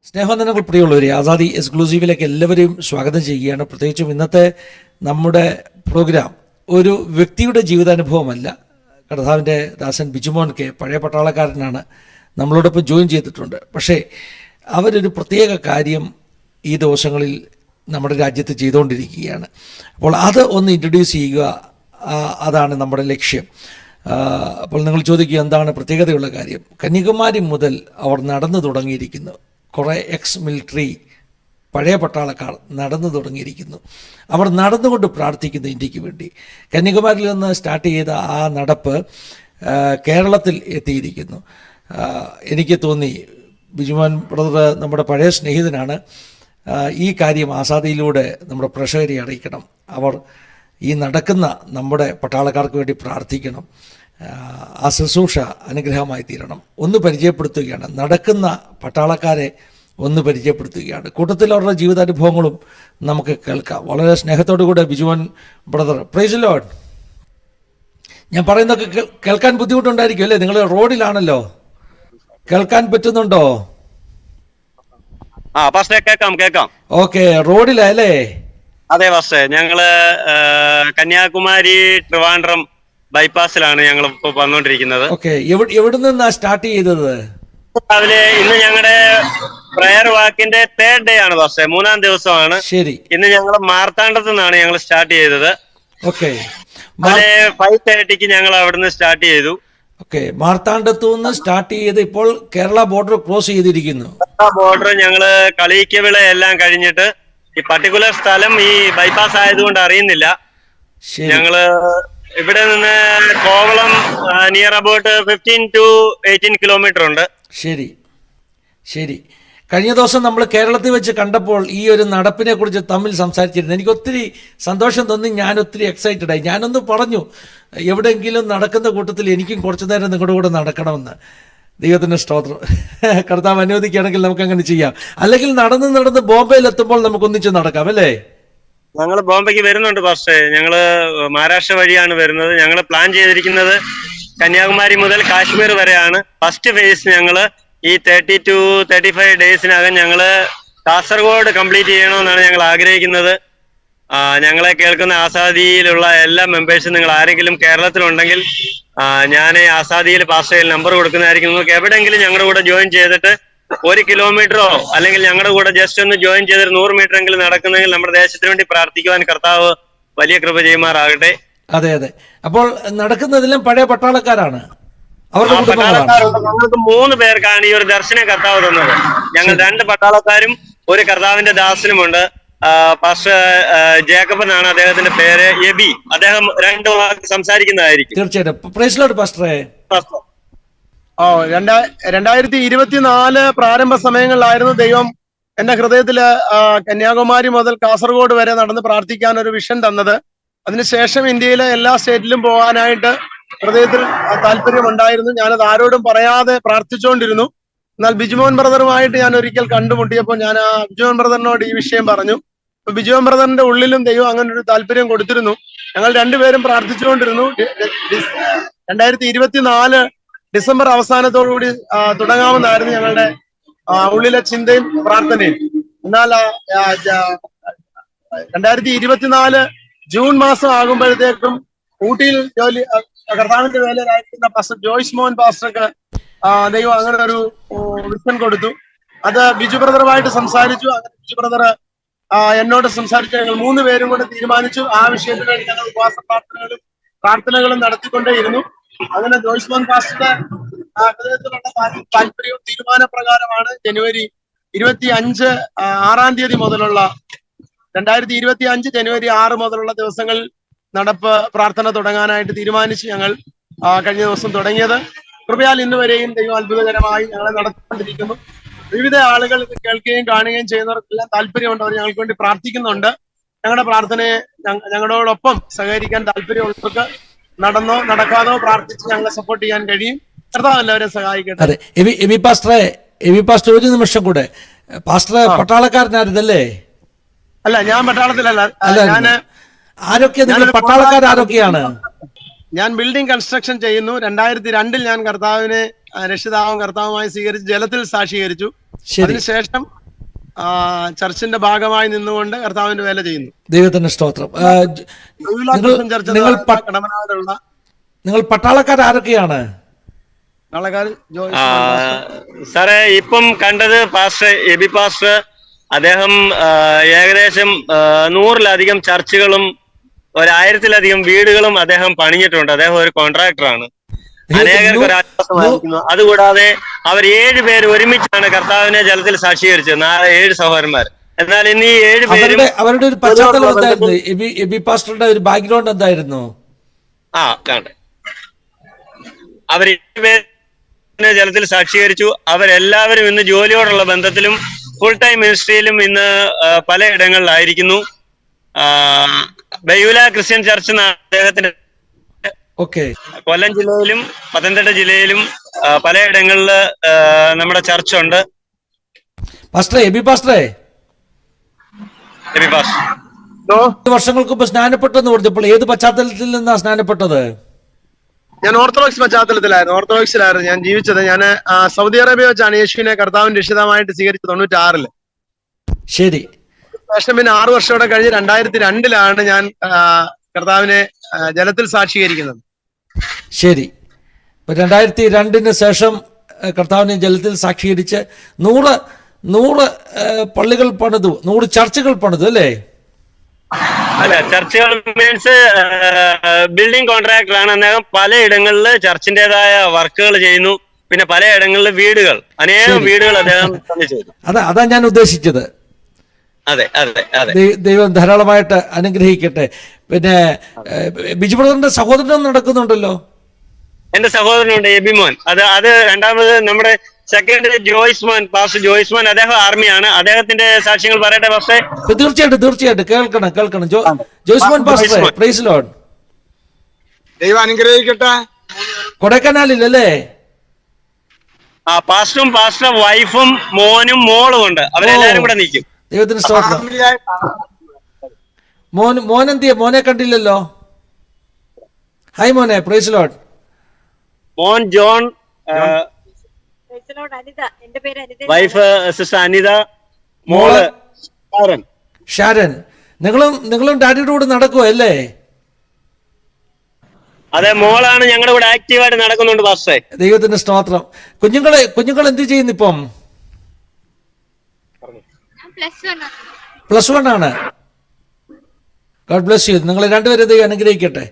സ്നേഹവന്ദനങ്ങൾ പ്രിയമുള്ളവരെ, ആസാദി എക്സ്ക്ലൂസീവിലേക്ക് എല്ലാവരെയും സ്വാഗതം ചെയ്യുകയാണ്. പ്രത്യേകിച്ചും ഇന്നത്തെ നമ്മുടെ പ്രോഗ്രാം ഒരു വ്യക്തിയുടെ ജീവിതാനുഭവമല്ല. കർത്താവിൻ്റെ ദാസൻ ബിജുമോൻ കെ പഴയ പട്ടാളക്കാരനാണ്, നമ്മളോടൊപ്പം ജോയിൻ ചെയ്തിട്ടുണ്ട്. പക്ഷേ അവരൊരു പ്രത്യേക കാര്യം ഈ ദിവസങ്ങളിൽ നമ്മുടെ രാജ്യത്ത് ചെയ്തുകൊണ്ടിരിക്കുകയാണ്. അപ്പോൾ അത് ഒന്ന് ഇൻട്രൊഡ്യൂസ് ചെയ്യുക, അതാണ് നമ്മുടെ ലക്ഷ്യം. അപ്പോൾ നിങ്ങൾ ചോദിക്കുക എന്താണ് പ്രത്യേകതയുള്ള കാര്യം? കന്യാകുമാരി മുതൽ അവർ നടന്നു തുടങ്ങിയിരിക്കുന്നു. കുറേ എക്സ് മിലിറ്ററി പഴയ പട്ടാളക്കാർ നടന്നു തുടങ്ങിയിരിക്കുന്നു. അവർ നടന്നുകൊണ്ട് പ്രാർത്ഥിക്കുന്നു ഇന്ത്യക്ക് വേണ്ടി. കന്യാകുമാരിയിൽ നിന്ന് സ്റ്റാർട്ട് ചെയ്ത ആ നടപ്പ് കേരളത്തിൽ എത്തിയിരിക്കുന്നു. എനിക്ക് തോന്നി ബിജുമോൻ ബ്രദർ നമ്മുടെ പഴയ സ്നേഹിതനാണ്. ഈ കാര്യം ആസാദിയിലൂടെ നമ്മുടെ പ്രേക്ഷകരെ അറിയിക്കണം. അവർ ഈ നടക്കുന്ന നമ്മുടെ പട്ടാളക്കാർക്ക് വേണ്ടി പ്രാർത്ഥിക്കണം. ആ ശുശ്രൂഷ അനുഗ്രഹമായി തീരണം. ഒന്ന് പരിചയപ്പെടുത്തുകയാണ്, നടക്കുന്ന പട്ടാളക്കാരെ ഒന്ന് പരിചയപ്പെടുത്തുകയാണ്. കൂട്ടത്തിൽ അവരുടെ ജീവിതാനുഭവങ്ങളും നമുക്ക് കേൾക്കാം. വളരെ സ്നേഹത്തോടു കൂടെ ബിജുമോൻ ബ്രദർ. Praise Lord. ഞാൻ പറയുന്നതൊക്കെ കേൾക്കാൻ ബുദ്ധിമുട്ടുണ്ടായിരിക്കും അല്ലേ? നിങ്ങൾ റോഡിലാണല്ലോ, കേൾക്കാൻ പറ്റുന്നുണ്ടോ? കേൾക്കാം. ഓക്കെ, റോഡിലാ അല്ലേ? അതെ പാസ്റ്റേ, ഞങ്ങള് കന്യാകുമാരി ട്രിവാൻഡ്രം ബൈപ്പാസിലാണ് ഞങ്ങൾ ഇപ്പൊ വന്നോണ്ടിരിക്കുന്നത്. ഓക്കെ, എവിടെ നിന്നാ സ്റ്റാർട്ട് ചെയ്തത്? രാവിലെ ഇന്ന് ഞങ്ങളുടെ പ്രയർ വാക്കിന്റെ 3rd ഡേ ആണ് പാസ്റ്റേ, 3ാം ദിവസമാണ്. ശരി. ഇന്ന് ഞങ്ങൾ മാർത്താണ്ഡത്ത് നിന്നാണ് ഞങ്ങൾ സ്റ്റാർട്ട് ചെയ്തത്. ഓക്കെ, 5:30 ഞങ്ങൾ അവിടുന്ന് സ്റ്റാർട്ട് ചെയ്തു. ഓക്കെ, മാർത്താണ്ഡത്തു നിന്ന് സ്റ്റാർട്ട് ചെയ്ത് ഇപ്പോൾ കേരള ബോർഡർ ക്രോസ് ചെയ്തിരിക്കുന്നു. ബോർഡർ ഞങ്ങള് കളിയിക്കവിള എല്ലാം കഴിഞ്ഞിട്ട് ഈ പർട്ടിക്കുലർ സ്ഥലം ഈ ബൈപ്പാസ് ആയതുകൊണ്ട് അറിയുന്നില്ല. ഞങ്ങള് ഇവിടെ നിന്ന് Kovalam near about 15 to 18 kilometre ഉണ്ട്. ശരി ശരി. കഴിഞ്ഞ ദിവസം നമ്മൾ കേരളത്തിൽ വെച്ച് കണ്ടപ്പോൾ ഈ ഒരു നടപ്പിനെ കുറിച്ച് തമ്മിൽ സംസാരിച്ചിരുന്നു. എനിക്ക് ഒത്തിരി സന്തോഷം തോന്നി, ഞാൻ ഒത്തിരി എക്സൈറ്റഡ് ആയി. ഞാനൊന്ന് പറഞ്ഞു, എവിടെയെങ്കിലും നടക്കുന്ന കൂട്ടത്തിൽ എനിക്കും കുറച്ചു നേരം നിങ്ങളുടെ കൂടെ നടക്കണമെന്ന്. ദൈവത്തിൻ്റെ സ്തോത്രം. കർത്താവ് അനുവദിക്കുകയാണെങ്കിൽ നമുക്ക് അങ്ങനെ ചെയ്യാം. അല്ലെങ്കിൽ നടന്ന് ബോംബെയിൽ എത്തുമ്പോൾ നമുക്ക് ഒന്നിച്ച് നടക്കാം അല്ലേ? ഞങ്ങൾ ബോംബെക്ക് വരുന്നുണ്ട് പക്ഷേ ഞങ്ങള് മഹാരാഷ്ട്ര വഴിയാണ് വരുന്നത്. ഞങ്ങൾ പ്ലാൻ ചെയ്തിരിക്കുന്നത് കന്യാകുമാരി മുതൽ കാശ്മീർ വരെയാണ്. ഫസ്റ്റ് ഫേസ് ഞങ്ങള് ഈ 30 to 35 ഡേയ്സിനകം ഞങ്ങള് കാസർഗോഡ് കംപ്ലീറ്റ് ചെയ്യണമെന്നാണ് ഞങ്ങൾ ആഗ്രഹിക്കുന്നത്. ഞങ്ങളെ കേൾക്കുന്ന ആസാദിയിലുള്ള എല്ലാ മെമ്പേഴ്സും നിങ്ങൾ ആരെങ്കിലും കേരളത്തിലുണ്ടെങ്കിൽ ഞാൻ ആസാദിയിൽ പാസ്റ്റയിൽ നമ്പർ കൊടുക്കുന്നതായിരിക്കും. നിങ്ങൾക്ക് എവിടെയെങ്കിലും ഞങ്ങളുടെ കൂടെ ജോയിൻ ചെയ്തിട്ട് 1 കിലോമീറ്ററോ അല്ലെങ്കിൽ ഞങ്ങളുടെ കൂടെ ജസ്റ്റ് ഒന്ന് ജോയിൻ ചെയ്തിട്ട് 100 മീറ്റർ എങ്കിലും നടക്കുന്നെങ്കിൽ നമ്മുടെ ദേശത്തിന് വേണ്ടി പ്രാർത്ഥിക്കുവാൻ കർത്താവ് വലിയ കൃപ ചെയ്യുമാറാകട്ടെ. അതെ അതെ. അപ്പോൾ നടക്കുന്നതെല്ലാം പഴയ പട്ടാളക്കാരാണ്. ഞങ്ങൾക്ക് 3 പേർക്കാണ് ഈ ഒരു ദർശനം കർത്താവ് തന്നത്. ഞങ്ങൾ 2 പട്ടാളക്കാരും ഒരു കർത്താവിന്റെ ദാസനുമുണ്ട്. പാസ്റ്റർ ജേക്കബ് എന്നാണ് അദ്ദേഹത്തിന്റെ പേര്. എബി, അദ്ദേഹം 2 വാക്ക് സംസാരിക്കുന്നതായിരിക്കും. തീർച്ചയായിട്ടും. Praise Lord പാസ്റ്ററേ. 2024 പ്രാരംഭ സമയങ്ങളിലായിരുന്നു ദൈവം എന്റെ ഹൃദയത്തില് കന്യാകുമാരി മുതൽ കാസർഗോഡ് വരെ നടന്ന് പ്രാർത്ഥിക്കാൻ ഒരു വിഷൻ തന്നത്. അതിനുശേഷം ഇന്ത്യയിലെ എല്ലാ സ്റ്റേറ്റിലും പോകാനായിട്ട് ഹൃദയത്തിൽ താല്പര്യമുണ്ടായിരുന്നു. ഞാനത് ആരോടും പറയാതെ പ്രാർത്ഥിച്ചുകൊണ്ടിരുന്നു. എന്നാൽ ബിജുമോൻ ബ്രദറുമായിട്ട് ഞാൻ ഒരിക്കൽ കണ്ടുമുട്ടിയപ്പോൾ ഞാൻ ആ ബിജുമോൻ ബ്രദറിനോട് ഈ വിഷയം പറഞ്ഞു. അപ്പൊ ബിജുമോൻ ബ്രദറിന്റെ ഉള്ളിലും ദൈവം അങ്ങനെ ഒരു താല്പര്യം കൊടുത്തിരുന്നു. ഞങ്ങൾ 2 പേരും പ്രാർത്ഥിച്ചുകൊണ്ടിരുന്നു. 2024 ഡിസംബർ അവസാനത്തോടുകൂടി തുടങ്ങാമെന്നായിരുന്നു ഞങ്ങളുടെ ഉള്ളിലെ ചിന്തയും പ്രാർത്ഥനയും. എന്നാൽ 2024 ജൂൺ മാസം ആകുമ്പോഴത്തേക്കും ഊട്ടിയിൽ കർത്താവിന്റെ വേലയിലായിരിക്കുന്ന പാസ്റ്റർ ജോയ്സ് മോഹൻ പാസ്റ്റർക്ക് ദൈവം അങ്ങനെ ഒരു വിഷൻ കൊടുത്തു. അത് ബിജു ബ്രദറുമായിട്ട് സംസാരിച്ചു. അങ്ങനെ ബിജു ബ്രദർ എന്നോട് സംസാരിച്ചു. ഞങ്ങൾ 3 പേരും കൂടെ തീരുമാനിച്ചു. ആ വിഷയത്തിന് വേണ്ടി ഞങ്ങൾ ഉപവാസ പ്രാർത്ഥനകളും നടത്തിക്കൊണ്ടേയിരുന്നു. അങ്ങനെ ജോയ്സ് മോഹൻ പാസ്റ്ററുടെ ഹൃദയത്തിലുള്ള താല്പര്യവും തീരുമാനപ്രകാരമാണ് ജനുവരി 25 6 തീയതി മുതലുള്ള 2025 ജനുവരി 6 മുതലുള്ള ദിവസങ്ങളിൽ നടപ്പ് പ്രാർത്ഥന തുടങ്ങാനായിട്ട് തീരുമാനിച്ച് ഞങ്ങൾ കഴിഞ്ഞ ദിവസം തുടങ്ങിയത്. കൃപയാൽ ഇന്ന് വരെയും ദൈവം അത്ഭുതകരമായി ഞങ്ങളെ നടത്തിക്കൊണ്ടിരിക്കുന്നു. വിവിധ ആളുകൾ ഇത് കേൾക്കുകയും കാണുകയും ചെയ്യുന്നവർക്കെല്ലാം താല്പര്യമുണ്ട്. അവർ ഞങ്ങൾക്ക് വേണ്ടി പ്രാർത്ഥിക്കുന്നുണ്ട്. ഞങ്ങളുടെ പ്രാർത്ഥനയെ ഞങ്ങളോടൊപ്പം സഹകരിക്കാൻ താല്പര്യമുള്ളവർക്ക് നടന്നോ നടക്കാതോ പ്രാർത്ഥിച്ച് ഞങ്ങളെ സപ്പോർട്ട് ചെയ്യാൻ കഴിയും. കർത്താവ് എല്ലാവരെയും സഹായിക്കട്ടെ. അതെ, എബി പാസ്റ്റർ ഒരു നിമിഷം കൂടെ. പാസ്റ്റർ പട്ടാളക്കാരനായിരുന്നല്ലേ? അല്ല, ഞാൻ പട്ടാളത്തിലല്ല. ആരൊക്കെയാണ് പട്ടാളക്കാർ? ആരൊക്കെയാണ്? ഞാൻ ബിൽഡിംഗ് കൺസ്ട്രക്ഷൻ ചെയ്യുന്നു. 2002 ഞാൻ കർത്താവിനെ രക്ഷിതാവും കർത്താവുമായി സ്വീകരിച്ച് ജലത്തിൽ സാക്ഷീകരിച്ചു. ശരി, അതിനുശേഷം ചർച്ചിന്റെ ഭാഗമായി നിന്നുകൊണ്ട് കർത്താവിന്റെ വേല ചെയ്യുന്നു. ദൈവത്തിന്റെ സ്തോത്രം. നിങ്ങൾ പട്ടാളക്കാർ ആരൊക്കെയാണ്? സാറേ, ഇപ്പം കണ്ടത് പാസ്റ്റർ എബി പാസ്റ്റർ. അദ്ദേഹം ഏകദേശം 100-ലധികം ചർച്ചുകളും 1000-ലധികം വീടുകളും അദ്ദേഹം പണിഞ്ഞിട്ടുണ്ട്. അദ്ദേഹം ഒരു കോൺട്രാക്ടറാണ്. അനേകർക്ക് ഒരു ആശ്വാസമായിരിക്കുന്നു. അതുകൂടാതെ അവർ 7 പേര് ഒരുമിച്ചാണ് കർത്താവിനെ ജലത്തിൽ സാക്ഷീകരിച്ചത്. 7 സഹോദരന്മാർ. എന്നാൽ ഇന്ന് ഈ 7 പേരും അവരുടെ ഒരു പശ്ചാത്തലം എന്തായിരുന്നു? എബി പാസ്റ്ററുടെ ഒരു ബാക്ക്ഗ്രൗണ്ട് എന്തായിരുന്നു? അവർ 7 പേര് ജലത്തിൽ സാക്ഷീകരിച്ചു. അവരെല്ലാവരും ഇന്ന് ജോലിയോടുള്ള ബന്ധത്തിലും ഫുൾ ടൈം മിനിസ്ട്രിയിലും ഇന്ന് പലയിടങ്ങളിലായിരിക്കുന്നു. ബൈബില ക്രിസ്ത്യൻ ചർച്ച് അദ്ദേഹത്തിന്റെ കൊല്ലം ജില്ലയിലും പത്തനംതിട്ട ജില്ലയിലും പലയിടങ്ങളിൽ നമ്മുടെ ചർച്ച് ഉണ്ട്. എബി പാസ്റ്റർ വർഷങ്ങൾക്ക് മുമ്പ് സ്നാനപ്പെട്ടെന്ന് പറഞ്ഞപ്പോൾ ഏത് പശ്ചാത്തലത്തിൽ നിന്നാണ് സ്നാനപ്പെട്ടത്? ഞാൻ ഓർത്തഡോക്സ് പശ്ചാത്തലത്തിലായിരുന്നു. ഓർത്തഡോക്സിലായിരുന്നു ഞാൻ ജീവിച്ചത്. ഞാൻ സൗദി അറേബ്യ വെച്ചാണ് യേശുവിനെ കർത്താവിന്റെ രക്ഷിതാവായിട്ട് സ്വീകരിച്ചത് 96-ല്. ശരി. ശേഷം പിന്നെ 6 വർഷം കൂടെ കഴിഞ്ഞ് 2002-ലാണ് ഞാൻ കർത്താവിനെ ജലത്തിൽ സാക്ഷീകരിക്കുന്നത്. ശരി. 2002-ന് ശേഷം കർത്താവിനെ ജലത്തിൽ സാക്ഷീകരിച്ച് 100 പള്ളികൾ പണിതു, 100 ചർച്ചുകൾ പണിതു, അല്ലേ? അല്ല, ചർച്ചുകൾ മീൻസ് ബിൽഡിംഗ് കോൺട്രാക്ടറാണ് അദ്ദേഹം. പലയിടങ്ങളിൽ ചർച്ചിന്റേതായ വർക്കുകൾ ചെയ്യുന്നു. പിന്നെ പലയിടങ്ങളിൽ വീടുകൾ, അനേകം വീടുകൾ അദ്ദേഹം ചെയ്തു. അതാ ഞാൻ ഉദ്ദേശിച്ചത്. അതെ അതെ അതെ. ദൈവം ധാരാളമായിട്ട് അനുഗ്രഹിക്കട്ടെ. പിന്നെ ബിജു ബ്രദറിന്റെ സഹോദരനും നടക്കുന്നുണ്ടല്ലോ. എന്റെ സഹോദരനുണ്ട് എബിമോൻ. അത് രണ്ടാമത് നമ്മുടെ സെക്കൻഡ് ജോയ്സ് മോൻ, പാസ്റ്റർ ജോയ്സ് മോൻ. അദ്ദേഹം ആർമിയാണ്. അദ്ദേഹത്തിന്റെ സാക്ഷ്യങ്ങൾ പറയട്ടെ പാസ്റ്റർ? തീർച്ചയായിട്ടും കേൾക്കണം. ജോയ്സ് മോൻ പാസ്റ്റർ, പ്രൈസ് ലോർഡ്. ദൈവം അനുഗ്രഹിക്കട്ടെ. കൊടൈക്കനാലിലല്ലേ? പാസ്റ്ററും പാസ്റ്റർ വൈഫും മോനും മോളും ഉണ്ട്. അവരെല്ലാരും കൂടെ നിൽക്കും. ദൈവത്തിന് സ്തോത്രം. മോനെന്തിയെ? മോനെ കണ്ടില്ലല്ലോ. ഹായ് മോനെ, പ്രൈസ് ലോർഡ്. മോൻ ജോൺ, വൈഫ് സിസ്റ്റർ അനിത, മോള് ഷാരൻ. നിങ്ങളും ഡാഡിയുടെ കൂടെ നടക്കുവോ അല്ലേ? അതെ, മോളാണ് ഞങ്ങളുടെ കൂടെ ആക്റ്റീവായിട്ട് നടക്കുന്നുണ്ട് പാസ്റ്റേ. ദൈവത്തിന്റെ സ്തോത്രം. കുഞ്ഞുങ്ങൾ എന്ത് ചെയ്യുന്നു ഇപ്പം? +1 ആണ്. God bless you. നിങ്ങൾ രണ്ടുപേരും ദൈവം അനുഗ്രഹിക്കട്ടെ.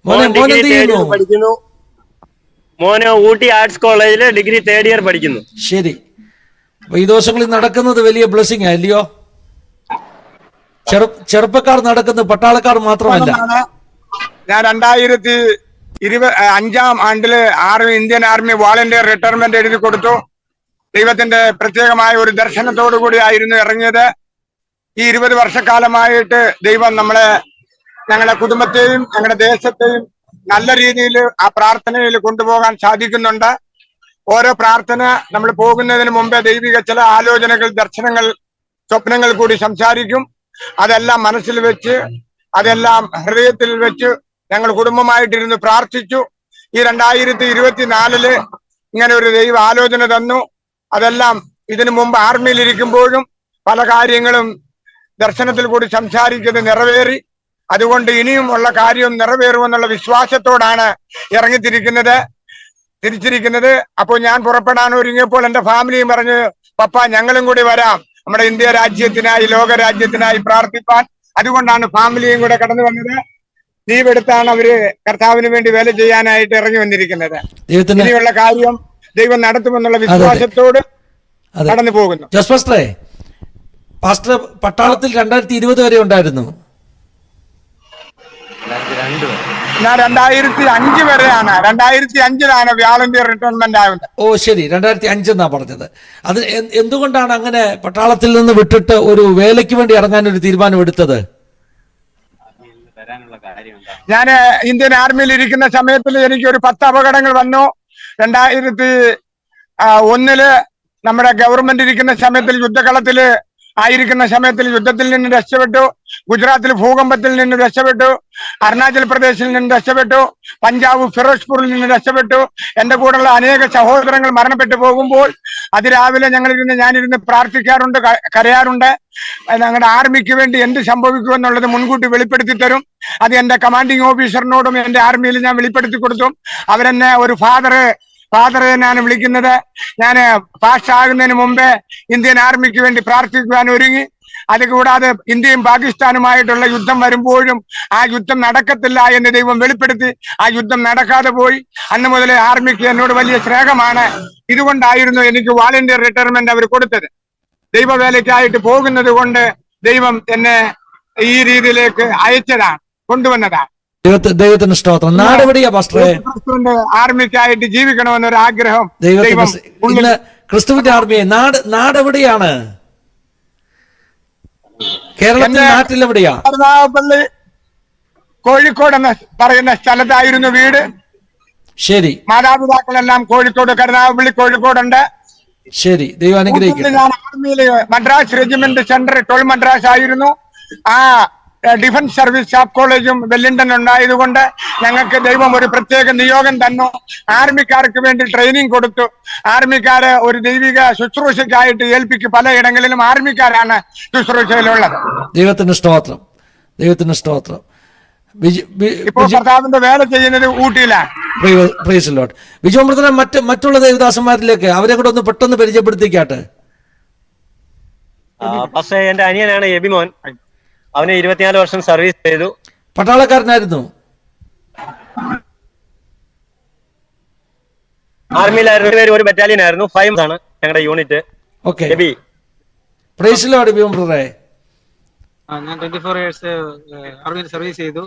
മോൻ എന്ത് ചെയ്യുന്നു? മോന് ഊട്ടി ആർട്സ് കോളേജില് ഡിഗ്രി 3rd ഇയർ പഠിക്കുന്നു. ശരി. അപ്പൊ ഈ ദിവസങ്ങളിൽ നടക്കുന്നത് വലിയ ബ്ലെസ്സിംഗ് അല്ലയോ? ചെറുപ്പക്കാർ നടക്കുന്നത്, പട്ടാളക്കാർ മാത്രമല്ല. ഞാൻ 2025 ഇന്ത്യൻ ആർമി വോളണ്ടിയർ റിട്ടയർമെന്റ് എഴുതി കൊടുത്തു. ദൈവത്തിന്റെ പ്രത്യേകമായ ഒരു ദർശനത്തോടു കൂടി ആയിരുന്നു ഇറങ്ങിയത്. ഈ 20 വർഷക്കാലമായിട്ട് ദൈവം ഞങ്ങളുടെ കുടുംബത്തെയും ഞങ്ങളുടെ ദേശത്തെയും നല്ല രീതിയിൽ ആ പ്രാർത്ഥനയിൽ കൊണ്ടുപോകാൻ സാധിക്കുന്നുണ്ട്. ഓരോ പ്രാർത്ഥന നമ്മൾ പോകുന്നതിന് മുമ്പേ ദൈവിക ചില ആലോചനകൾ, ദർശനങ്ങൾ, സ്വപ്നങ്ങൾ കൂടി സംസാരിക്കും. അതെല്ലാം മനസ്സിൽ വെച്ച്, അതെല്ലാം ഹൃദയത്തിൽ വെച്ച് ഞങ്ങൾ കുടുംബമായിട്ടിരുന്ന് പ്രാർത്ഥിച്ചു. ഈ 2024-ല് ഇങ്ങനെ ഒരു ദൈവ ആലോചന തന്നു. അതെല്ലാം ഇതിനു മുമ്പ് ആർമിയിൽ ഇരിക്കുമ്പോഴും പല കാര്യങ്ങളും ദർശനത്തിൽ കൂടി സംസാരിക്കുന്നത് നിറവേറി. അതുകൊണ്ട് ഇനിയും ഉള്ള കാര്യം നിറവേറുമെന്നുള്ള വിശ്വാസത്തോടാണ് തിരിച്ചിരിക്കുന്നത്. അപ്പോൾ ഞാൻ പുറപ്പെടാൻ ഒരുങ്ങിയപ്പോൾ എന്റെ ഫാമിലിയും പറഞ്ഞു, പപ്പ ഞങ്ങളും കൂടി വരാം, നമ്മുടെ ഇന്ത്യ രാജ്യത്തിനായി, ലോക രാജ്യത്തിനായി പ്രാർത്ഥിപ്പാൻ. അതുകൊണ്ടാണ് ഫാമിലിയും കൂടെ കടന്നു വന്നത്. ലീവ് എടുത്താണ് അവര് കർത്താവിന് വേണ്ടി വേല ചെയ്യാനായിട്ട് ഇറങ്ങി വന്നിരിക്കുന്നത്. ഇനിയുള്ള കാര്യം ദൈവം നടത്തുമെന്നുള്ള വിശ്വാസത്തോട് കടന്നു പോകുന്നു. പാസ്റ്റർ പട്ടാളത്തിൽ 2020 വരെ ഉണ്ടായിരുന്നു. ഞാൻ 2005 വരെയാണ്. 2005-ലാണ് വ്യാളണ്ടിയർ റിട്ടയർമെന്റ് ആയത്. ഓ ശരി, 2005 എന്നാ പറഞ്ഞത്. അത് എന്തുകൊണ്ടാണ് അങ്ങനെ പട്ടാളത്തിൽ നിന്ന് വിട്ടിട്ട് ഒരു വേലയ്ക്ക് വേണ്ടി ഇറങ്ങാൻ ഒരു തീരുമാനം എടുത്തത്? ഞാൻ ഇന്ത്യൻ ആർമിയിൽ ഇരിക്കുന്ന സമയത്തിൽ എനിക്ക് ഒരു 10 അപകടങ്ങൾ വന്നു. 2001-ല് നമ്മുടെ ഗവൺമെന്റ് ഇരിക്കുന്ന സമയത്തിൽ യുദ്ധകളത്തില് ആയിരിക്കുന്ന സമയത്തിൽ യുദ്ധത്തിൽ നിന്ന് രക്ഷപ്പെട്ടു. ഗുജറാത്തിൽ ഭൂകമ്പത്തിൽ നിന്ന് രക്ഷപ്പെട്ടു. അരുണാചൽ പ്രദേശിൽ നിന്ന് രക്ഷപ്പെട്ടു. പഞ്ചാബ് ഫിറോസ്പൂരിൽ നിന്ന് രക്ഷപ്പെട്ടു. എന്റെ കൂടെയുള്ള അനേക സഹോദരങ്ങൾ മരണപ്പെട്ടു പോകുമ്പോൾ അതിരാവിലെ ഞാനിരുന്ന് പ്രാർത്ഥിക്കാറുണ്ട്, കരയാറുണ്ട്. ഞങ്ങളുടെ ആർമിക്ക് വേണ്ടി എന്ത് സംഭവിക്കുമെന്നുള്ളത് മുൻകൂട്ടി വെളിപ്പെടുത്തി തരും. അത് എന്റെ കമാൻഡിംഗ് ഓഫീസറിനോടും എന്റെ ആർമിയിൽ ഞാൻ വെളിപ്പെടുത്തി കൊടുത്തു. അവരെന്നെ ഒരു ഫാദറെ ഞാൻ വിളിക്കുന്നത്. ഞാൻ പാസ് ആകുന്നതിന് മുമ്പേ ഇന്ത്യൻ ആർമിക്ക് വേണ്ടി പ്രാർത്ഥിക്കുവാൻ ഒരുങ്ങി. അതുകൂടാതെ ഇന്ത്യയും പാകിസ്ഥാനുമായിട്ടുള്ള യുദ്ധം വരുമ്പോഴും ആ യുദ്ധം നടക്കത്തില്ല എന്ന് ദൈവം വെളിപ്പെടുത്തി. ആ യുദ്ധം നടക്കാതെ പോയി. അന്ന് മുതൽ ആർമിക്ക് എന്നോട് വലിയ സ്നേഹമാണ്. ഇതുകൊണ്ടായിരുന്നു എനിക്ക് വാളണ്ടിയർ റിട്ടയർമെന്റ് അവർ കൊടുത്തത്. ദൈവവേലയ്ക്കായിട്ട് പോകുന്നത് കൊണ്ട് ദൈവം എന്നെ ഈ രീതിയിലേക്ക് അയച്ചതാണ്, കൊണ്ടുവന്നതാണ്. ദൈവത്തിന് സ്തോത്രം. നാട് എവിടെയാ പാസ്റ്ററെ? ആർമിക്കായിട്ട് ജീവിക്കണമെന്നൊരു ആഗ്രഹം ദൈവം. ക്രിസ്തുവിന്റെ ആർമിയെ നാട് എവിടെയാണ്? കേരളത്തിൽ നാട്ടിലെവിടെയാ? കരുനാഗപ്പള്ളി കോഴിക്കോട് എന്ന് പറയുന്ന സ്ഥലത്തായിരുന്നു വീട്. ശരി. മാതാപിതാക്കളെല്ലാം കോഴിക്കോട്, കരുനാഗപ്പള്ളി കോഴിക്കോടുണ്ട്. ശരി, ദൈവം അനുഗ്രഹിക്കട്ടെ. ഞാൻ ആർമിയില് മദ്രാസ് റെജിമെന്റ് സെന്റർ 12 മദ്രാസ് ആയിരുന്നു. ആ ഡിഫൻസ് സർവീസ് സ്റ്റാഫ് കോളേജും വെല്ലിംഗ്ടൺ ഉണ്ടായതുകൊണ്ട് ഞങ്ങൾക്ക് ദൈവം ഒരു പ്രത്യേക നിയോഗം തന്നു. ആർമിക്കാർക്ക് വേണ്ടി ട്രെയിനിങ് കൊടുത്തു. ആർമിക്കാരെ ഒരു ദൈവിക ശുശ്രൂഷയ്ക്കായിട്ട് ഏൽപ്പിക്കും. പലയിടങ്ങളിലും ആർമിക്കാരാണ് ശുശ്രൂഷയിലുള്ളത്. ദൈവത്തിന് സ്തോത്രം, ദൈവത്തിന് സ്തോത്രം. ഇപ്പോൾ കർത്താവിന്റെ വേല ചെയ്യുന്നത് ഊട്ടിയിലാണ്. ബിജു ബ്രദറെ, മറ്റുള്ള ദേവദാസന്മാരിലേക്ക് അവരെ കൂടെ ഒന്ന് പെട്ടെന്ന് പരിചയപ്പെടുത്തിക്കാട്ടെ. പക്ഷേ എന്റെ അനിയനാണ് എബിമോൻ. അവന് 24 വർഷം സർവീസ് ചെയ്തു. പട്ടാളക്കാരനായിരുന്നു, ആർമിയിലായിരുന്നു. പേര് ഒരു ബറ്റാലിയൻ ആയിരുന്നു. 5 ആണ് ഞങ്ങളുടെ unit. Okay. Praise lord Biju ബ്രദറെ. ഞാൻ 24 ഇയേഴ്സ് ആർമിയിൽ സർവീസ് ചെയ്തു.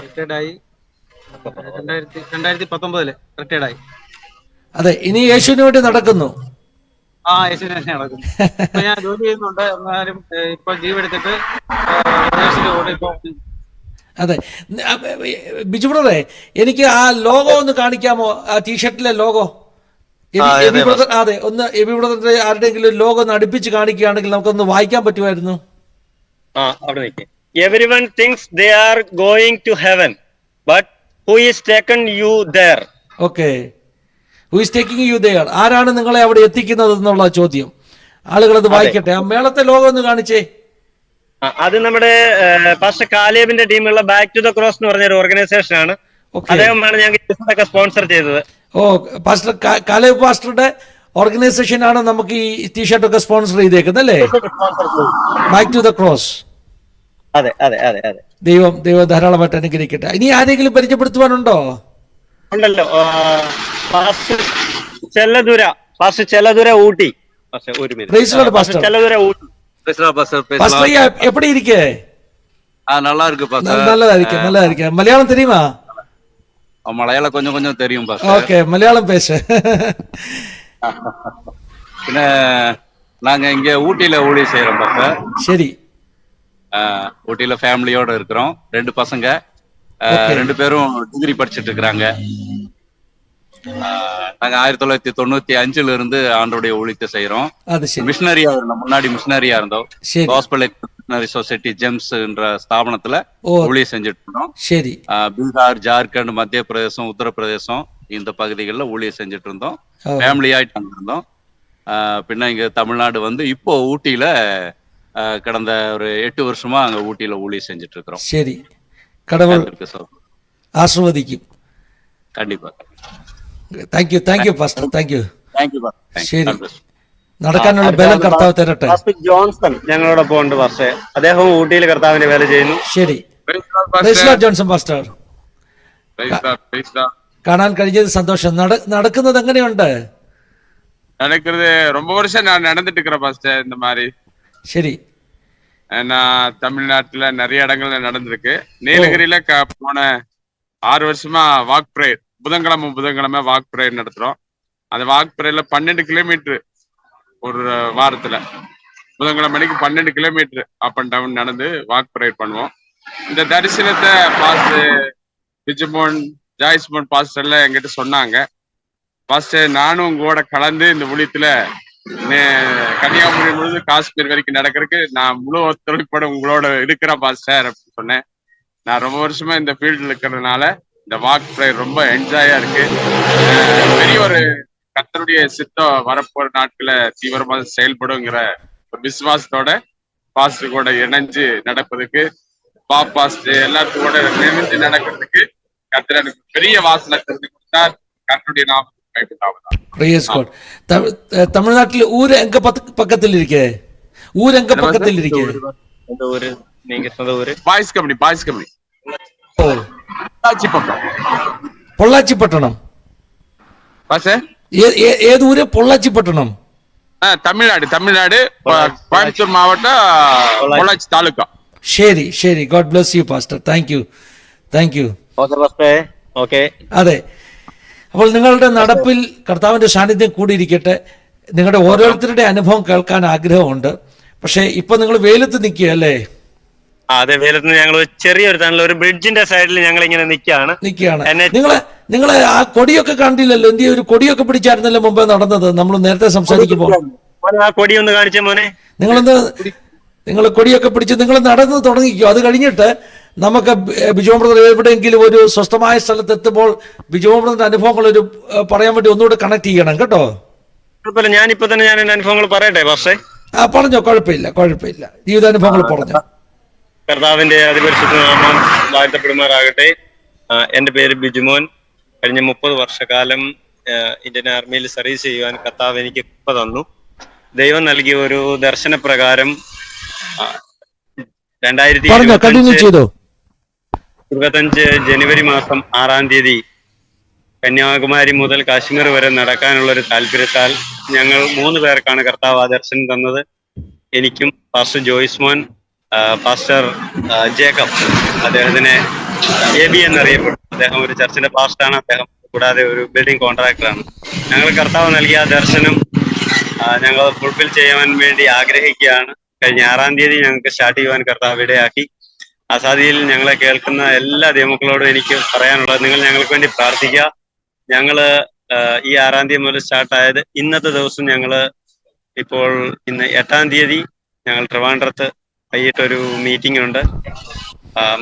റിട്ടയർഡ് ആയി 2019 റിട്ടയർഡ് ആയി. അതെ, ഇനി യേശുവിന് വേണ്ടി നടക്കുന്നു. യേശുവിനെ നടക്കുന്നു. ഇപ്പൊ ഞാൻ ജോലി ചെയ്യുന്നുണ്ട്. എന്നാലും ഇപ്പൊ ലീവ് എടുത്തിട്ട് അതെ. ബിജു ബ്രദറെ, എനിക്ക് ആ ലോഗോ ഒന്ന് കാണിക്കാമോ? ആ ടീഷർട്ടിലെ ലോഗോ. അതെ, ഒന്ന് എബി ബ്രദറിന്റെ ആരുടെയെങ്കിലും ലോഗോ ഒന്ന് അടുപ്പിച്ച് കാണിക്കുകയാണെങ്കിൽ നമുക്കൊന്ന് വായിക്കാൻ പറ്റുമായിരുന്നു. Everyone thinks they are going to heaven, but who is taken you there? Okay. Who is taking you there? ആരാണ് നിങ്ങളെ അവിടെ എത്തിക്കുന്നത് എന്നുള്ള ചോദ്യം. ആളുകൾ അത് വായിക്കട്ടെ. ആ മേളത്തെ ലോഗോ ഒന്ന് കാണിച്ചേ. അത് നമ്മുടെ പാസ്റ്റർ കാലേബിന്റെ ടീമുള്ള ബാക്ക് ടു ദ ക്രോസ് എന്ന് പറഞ്ഞൊരു ഓർഗനൈസേഷൻ ആണ്. അദ്ദേഹമാണ് ഞങ്ങൾക്ക് സ്പോൺസർ ചെയ്തത്. പാസ്റ്റർ കാലേബ് പാസ്റ്ററുടെ ഓർഗനൈസേഷൻ ആണ് നമുക്ക് ഈ ടീഷർട്ട് ഒക്കെ സ്പോൺസർ ചെയ്തേക്കുന്നത് അല്ലേ? Back to the cross. അതെ അതെ അതെ അതെ. ദൈവം ധാരാളമായിട്ട് അനുഗ്രഹിക്കട്ടെ. ഇനി ആരെങ്കിലും പരിചയപ്പെടുത്തുവാനുണ്ടോ? ഉണ്ടല്ലോ. ചെല്ലതുര ഊട്ടി. ചെല്ലതുര ഊട്ടി. எப்படி இருக்கு? நல்லா இருக்கு பாஸ்டர். நல்லா இருக்கு. மலையாளம் தெரியுமா? மலையாளம் கொஞ்சம் கொஞ்சம் தெரியும் பாஸ்டர். ஓகே, மலையாளம் பேசு. பின்ன நாங்க இங்க ஊட்டியில ஊழியம் செய்யறோம் பாஸ்டர். சரி. ஊட்டியில ஃபேமிலியோட இருக்கிறோம். 2 பசங்க, 2 பேரும் டிகிரி படிச்சுட்டு இருக்கிறாங்க. நாங்க 1995 இருந்து ஆண்டோடைய ஊழியத்தை செய்யறோம். மிஷனரியா இருந்தோம். முன்னாடி மிஷனரியா இருந்தோம். காஸ்பல் மிஷனரி சொசைட்டி ஜெம்ஸ்ன்ற ஸ்தாபனத்துல ஊழியம் செஞ்சுட்டு இருந்தோம். சரி. பீகார், ஜார்க்கண்ட், மத்திய பிரதேசம், உத்தரப்பிரதேசம் இந்த பகுதிகளில் ஊழியம் செஞ்சுட்டு இருந்தோம். ஃபேமிலி ஆயிட்டு இருந்தோம். பின்ன இங்க தமிழ்நாடு வந்து இப்போ ஊட்டியில கடந்த ஒரு 8 வருஷமா அங்க ஊட்டியில ஊழியம் செஞ்சுட்டு இருக்கிறோம். சரி, கடவுள் ஆசீர்வதிக்கும். കണ്ടിപ്പാ. Thank you pastor. Thank you. ശരി, നടക്കാനുള്ള ബലം കർത്താവ് തരട്ടെ. ജോൺസൺ ഞങ്ങളോടൊപ്പം ഉണ്ട് പാസ്റ്റർ. അദ്ദേഹം ഊട്ടിയിൽ കർത്താവിന്റെ വേല ചെയ്യുന്നു. ശരി, ജോൺസൺ പാസ്റ്റർ. കാണാൻ കഴിഞ്ഞത് സന്തോഷം. നടക്കുന്നത് എങ്ങനെയുണ്ട്? நடக்கிறது ரொம்ப வருஷம் நான் நடந்துட்டு இருக்கிறேன் பாஸ்டர். இந்த மாதிரி சரி. நான் தமிழ்நாட்டுல நிறைய இடங்கள்ல நடந்திருக்கு. நீலகிரியில போன 6 வருஷமா வாக் பிரேயர், புதன்கிழமை வாக் பிரேயர் நடத்துறோம். அந்த வாக் பிரேயர்ல 12 கிலோமீட்டர் ஒரு வாரத்துல, புதன்கிழமை மணிக்கு 12 கிலோமீட்டர் அப் அண்ட் டவுன் நடந்து வாக் பிரேயர் பண்ணுவோம். இந்த தரிசனத்தை பாஸ்டர் பிஜுமோன், ஜாய்ஸ்மோன் பாஸ்டர் எல்லாம் என்கிட்ட சொன்னாங்க. பாஸ்டர், நானும் உங்களோட கலந்து இந்த ஊழியத்துல கன்னியாகுமரி முழுது காஷ்மீர் வரைக்கும் நடக்கிறதுக்கு நான் முழு ஒத்துழைப்போட உங்களோட இருக்கிறேன் பாஸ்டர் அப்படின்னு சொன்னேன். நான் ரொம்ப வருஷமா இந்த ஃபீல்டில் இருக்கிறதுனால இந்த வாக் ப்ரேயர் ரொம்ப என்ஜாயா இருக்கு. பெரிய ஒரு கர்த்தருடைய சித்தம் வரப்போற நாட்கள தீவிரமாக செயல்படுங்கிற ஒரு விசுவாசத்தோட பாஸ்டர் கூட இணைஞ்சு நடப்பதுக்கு, பாஸ்டர் எல்லாத்துக்கும் கூட இணைஞ்சு நடக்கிறதுக்கு கர்த்தர் எனக்கு பெரிய வாசலை தெரிஞ்சு கொடுத்தார். கர்த்தருடைய நாமத்துக்கு தமிழ்நாட்டில் ஊர் எங்க பக்கத்தில் இருக்கு? ஊர் எங்க பக்கத்தில் இருக்கு? பாய்ஸ் கம்பெனி பொள்ளாச்சி பட்டணம். ஏது ஊரு? பொள்ளாச்சி பட்டணம், தமிழ்நாடு கோயம்புத்தூர் மாவட்டம், பொள்ளாச்சி தாலுகா. ശരി ശരി. God bless you pastor. Thank U. അതെ, അപ്പോൾ നിങ്ങളുടെ നടപ്പിൽ കർത്താവിന്റെ സാന്നിധ്യം കൂടിയിരിക്കട്ടെ. നിങ്ങളുടെ ഓരോരുത്തരുടെ അനുഭവം കേൾക്കാൻ ആഗ്രഹമുണ്ട്. പക്ഷെ ഇപ്പൊ നിങ്ങൾ വെയിലത്ത് നിൽക്കുക അല്ലേ? അതെ, വെയിലത്ത് ഞങ്ങൾ ചെറിയൊരു ഒരു ബ്രിഡ്ജിന്റെ സൈഡിൽ ഞങ്ങൾ ഇങ്ങനെ നിൽക്കുകയാണ്. നിങ്ങളെ ആ കൊടിയൊക്കെ കണ്ടില്ലല്ലോ? എന്ത് ഒരു കൊടിയൊക്കെ പിടിച്ചായിരുന്നല്ലോ മുമ്പേ നടന്നത് നമ്മൾ നേരത്തെ സംസാരിക്കുമ്പോ? ആ കൊടി ഒന്ന് കാണിച്ച മോനെ. നിങ്ങൾ കൊടിയൊക്കെ പിടിച്ച് നിങ്ങൾ നടന്ന് തുടങ്ങിക്കോ. അത് കഴിഞ്ഞിട്ട് നമുക്ക് ബിജോ ബ്രദർ എവിടെയെങ്കിലും ഒരു സ്വസ്ഥമായ സ്ഥലത്ത് എത്തുമ്പോൾ ബിജോ ബ്രദറിന്റെ അനുഭവങ്ങൾ ഒരു പറയാൻ വേണ്ടി ഒന്നുകൂടെ കണക്ട് ചെയ്യണം കേട്ടോ. കുഴപ്പമില്ല, ഞാനിപ്പോ തന്നെ ഞാൻ എന്റെ അനുഭവങ്ങൾ പറയട്ടെ പക്ഷേ? പറഞ്ഞോ, കുഴപ്പമില്ല. ജീവിതാനുഭവങ്ങൾ പറഞ്ഞോ. കർത്താവിന്റെ അതിപരിശുദ്ധ നാമം വാഴ്ത്തപ്പെടുമാറാകട്ടെ. എന്റെ പേര് ബിജുമോൻ. കഴിഞ്ഞ 30 വർഷക്കാലം ഇന്ത്യൻ ആർമിയിൽ സർവീസ് ചെയ്യുവാൻ കർത്താവ് എനിക്ക് കൃപ തന്നു. ദൈവം നൽകിയ ഒരു ദർശനപ്രകാരം 2025 ജനുവരി മാസം 6-ാം തീയതി കന്യാകുമാരി മുതൽ കാശ്മീർ വരെ നടക്കാനുള്ള ഒരു താല്പര്യത്താൽ ഞങ്ങൾ 3 പേർക്കാണ് കർത്താവ് ആ ദർശനം തന്നത്. എനിക്കും പാസ്റ്റർ ജോയ്സ് മോൻ, പാസ്റ്റർ ജേക്കബ്, അദ്ദേഹത്തിന് AB എന്നറിയപ്പെടും. അദ്ദേഹം ഒരു ചർച്ചിന്റെ പാസ്റ്ററാണ്. അദ്ദേഹം കൂടാതെ ഒരു ബിൽഡിംഗ് കോൺട്രാക്ടറാണ്. ഞങ്ങൾ കർത്താവ് നൽകിയ ആ ദർശനം ഞങ്ങൾ ഫുൾഫിൽ ചെയ്യാൻ വേണ്ടി ആഗ്രഹിക്കുകയാണ്. കഴിഞ്ഞ 6-ാം തീയതി ഞങ്ങൾക്ക് സ്റ്റാർട്ട് ചെയ്യുവാൻ കർത്താവ് ഇടയാക്കി. അസാദിയിൽ ഞങ്ങളെ കേൾക്കുന്ന എല്ലാ ദൈവമക്കളോടും എനിക്ക് പറയാനുള്ളത്, നിങ്ങൾ ഞങ്ങൾക്ക് വേണ്ടി പ്രാർത്ഥിക്കുക. ഞങ്ങള് ഈ 6-ാം തീയതി മുതൽ സ്റ്റാർട്ടായത് ഇന്നത്തെ ദിവസം ഞങ്ങള് ഇന്ന് 8-ാം തീയതി ഞങ്ങൾ ട്രിവാൻഡ്രത്ത് വൈകിട്ടൊരു മീറ്റിംഗ് ഉണ്ട്.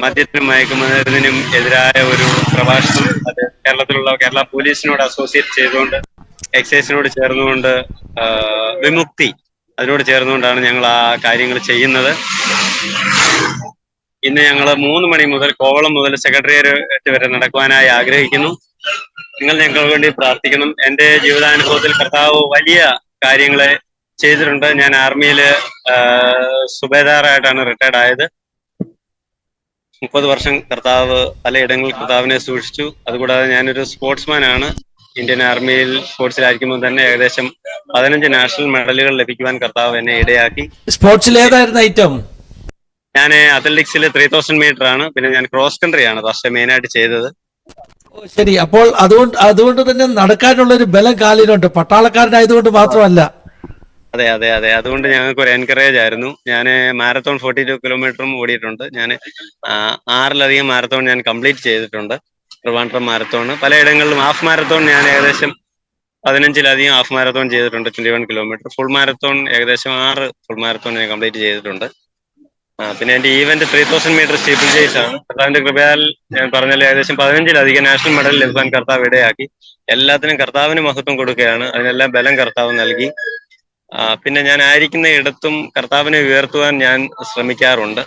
മദ്യത്തിനും മയക്കുമരുന്നിനും എതിരായ ഒരു പ്രഭാഷണം. അത് കേരളത്തിലുള്ള കേരള പോലീസിനോട് അസോസിയേറ്റ് ചെയ്തുകൊണ്ട്, എക്സൈസിനോട് ചേർന്നുകൊണ്ട്, വിമുക്തി അതിനോട് ചേർന്നുകൊണ്ടാണ് ഞങ്ങൾ ആ കാര്യങ്ങൾ ചെയ്യുന്നത്. ഇന്ന് ഞങ്ങൾ 3 മണി മുതൽ കോവളം മുതൽ സെക്രട്ടേറിയറ്റ് വരെ നടക്കുവാനായി ആഗ്രഹിക്കുന്നു. നിങ്ങൾ ഞങ്ങൾക്ക് വേണ്ടി പ്രാർത്ഥിക്കണം. എന്റെ ജീവിതാനുഭവത്തിൽ കർത്താവ് വലിയ കാര്യങ്ങളെ ചെയ്തിട്ടുണ്ട്. ഞാൻ ആർമിയിൽ സുബേദാറായിട്ടാണ് റിട്ടയർഡ് ആയത്. 30 വർഷം കർത്താവ് പലയിടങ്ങളിൽ കർത്താവിനെ സൂക്ഷിച്ചു. അതുകൂടാതെ ഞാനൊരു സ്പോർട്സ്മാൻ ആണ്. ഇന്ത്യൻ ആർമിയിൽ സ്പോർട്സിലായിരിക്കുമ്പോൾ തന്നെ ഏകദേശം 15 നാഷണൽ മെഡലുകൾ ലഭിക്കുവാൻ കർത്താവ് എന്നെ ഇടയാക്കി. സ്പോർട്സിൽ ഏതായിരുന്നു ഐറ്റം? ഞാൻ അത്ലറ്റിക്സിൽ 3000 മീറ്റർ ആണ്. പിന്നെ ഞാൻ ക്രോസ് കൺട്രി ആണ് പക്ഷേ മെയിനായിട്ട് ചെയ്തത്. ശരി. അപ്പോൾ അതുകൊണ്ട് തന്നെ നടക്കാനുള്ള ഒരു ബലം കാലിലുണ്ട്, പട്ടാളക്കാരനായതുകൊണ്ട് മാത്രമല്ല. അതെ. അതുകൊണ്ട് ഞങ്ങൾക്ക് ഒരു എൻകറേജ് ആയിരുന്നു. ഞാൻ മാരത്തോൺ 42 കിലോമീറ്ററും ഓടിയിട്ടുണ്ട്. ഞാൻ 6-ലധികം മാരത്തോൺ ഞാൻ കംപ്ലീറ്റ് ചെയ്തിട്ടുണ്ട്. ട്രിവാൻഡ്രം മാരത്തോൺ, പലയിടങ്ങളിലും ഹാഫ് മാരത്തോൺ ഞാൻ ഏകദേശം 15-ലധികം ഹാഫ് മാരത്തോൺ ചെയ്തിട്ടുണ്ട്. 21 കിലോമീറ്റർ. ഫുൾ മാരത്തോൺ ഏകദേശം 6 ഫുൾ മാരത്തോൺ ഞാൻ കംപ്ലീറ്റ് ചെയ്തിട്ടുണ്ട്. പിന്നെ എന്റെ ഈവന്റ് 3000 മീറ്റർ സ്റ്റീപ്പിൾ ചേസ് ആണ്. കർത്താവിന്റെ കൃപയാൽ ഞാൻ പറഞ്ഞാൽ ഏകദേശം 15-ലധികം നാഷണൽ മെഡൽ ലഭിക്കാൻ കർത്താവ് ഇടയാക്കി. എല്ലാത്തിനും കർത്താവിന് മഹത്വം കൊടുക്കുകയാണ്. അതിനെല്ലാം ബലം കർത്താവ് നൽകി. പിന്നെ ഞാൻ ആയിരിക്കുന്ന ഇടത്തും കർത്താവിനെ ഉയർത്തുവാൻ ഞാൻ ശ്രമിക്കാറുണ്ട്.